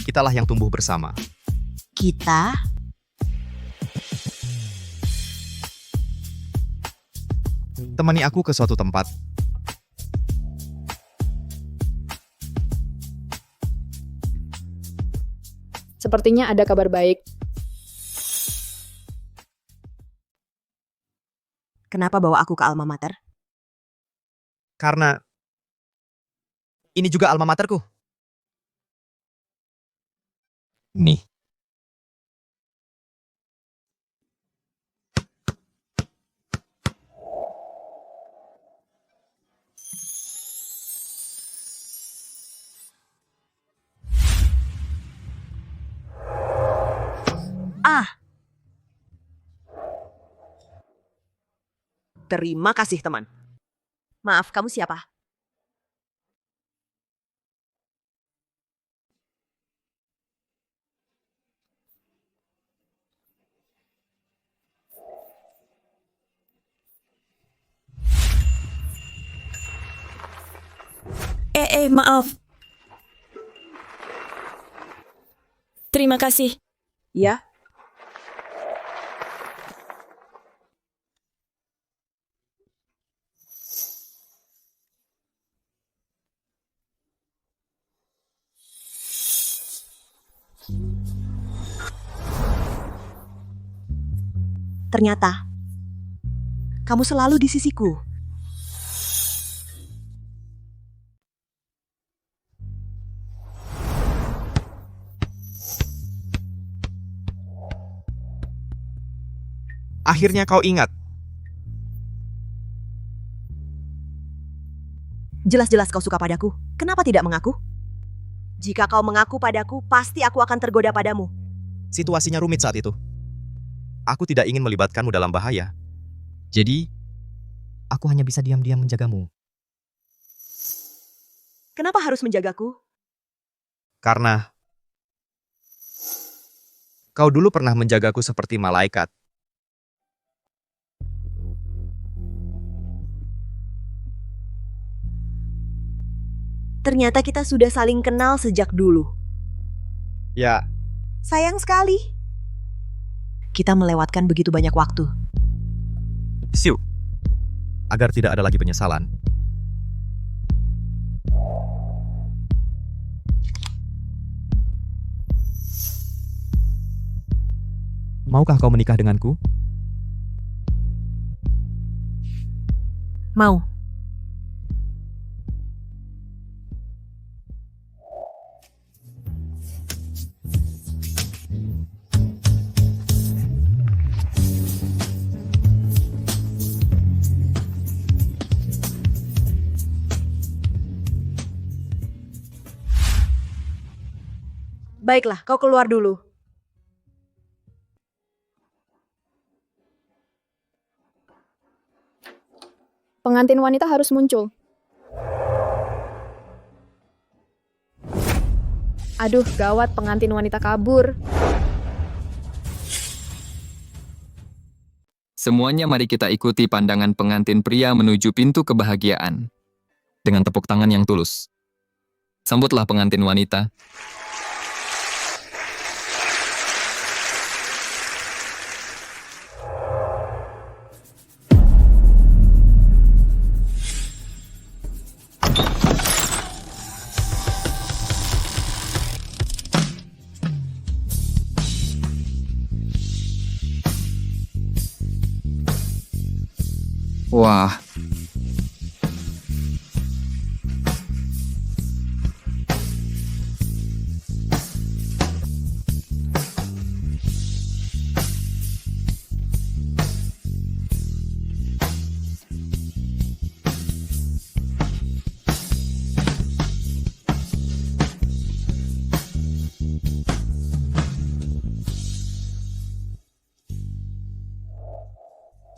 Kitalah yang tumbuh bersama. Kita? Temani aku ke suatu tempat. Sepertinya ada kabar baik. Kenapa bawa aku ke alma mater? Karena ini juga alma materku. Nih. Terima kasih, teman. Maaf, kamu siapa? Maaf. Terima kasih. Ya, ternyata kamu selalu di sisiku. Akhirnya kau ingat. Jelas-jelas kau suka padaku. Kenapa tidak mengaku? Jika kau mengaku padaku, pasti aku akan tergoda padamu. Situasinya rumit saat itu. Aku tidak ingin melibatkanmu dalam bahaya. Jadi, aku hanya bisa diam-diam menjagamu. Kenapa harus menjagaku? Karena kau dulu pernah menjagaku seperti malaikat. Ternyata kita sudah saling kenal sejak dulu. Ya, Sayang sekali. Kita melewatkan begitu banyak waktu. Siu. Agar tidak ada lagi penyesalan. Maukah kau menikah denganku? Mau. Baiklah, kau keluar dulu. Pengantin wanita harus muncul. Aduh, gawat, pengantin wanita kabur. Semuanya mari kita ikuti pandangan pengantin pria menuju pintu kebahagiaan. Dengan tepuk tangan yang tulus. Sambutlah pengantin wanita. Wah.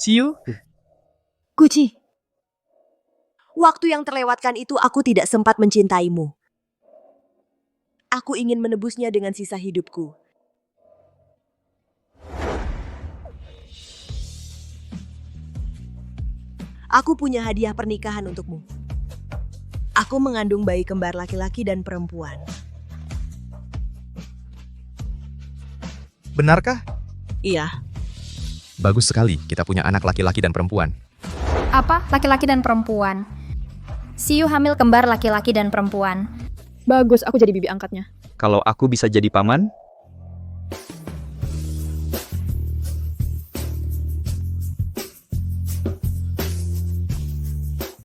Siu. Guci. Waktu yang terlewatkan itu aku tidak sempat mencintaimu. Aku ingin menebusnya dengan sisa hidupku. Aku punya hadiah pernikahan untukmu. Aku mengandung bayi kembar laki-laki dan perempuan. Benarkah? Iya. Bagus sekali, kita punya anak laki-laki dan perempuan. Apa? Laki-laki dan perempuan. Siu hamil kembar laki-laki dan perempuan. Bagus, aku jadi bibi angkatnya. Kalau aku bisa jadi paman,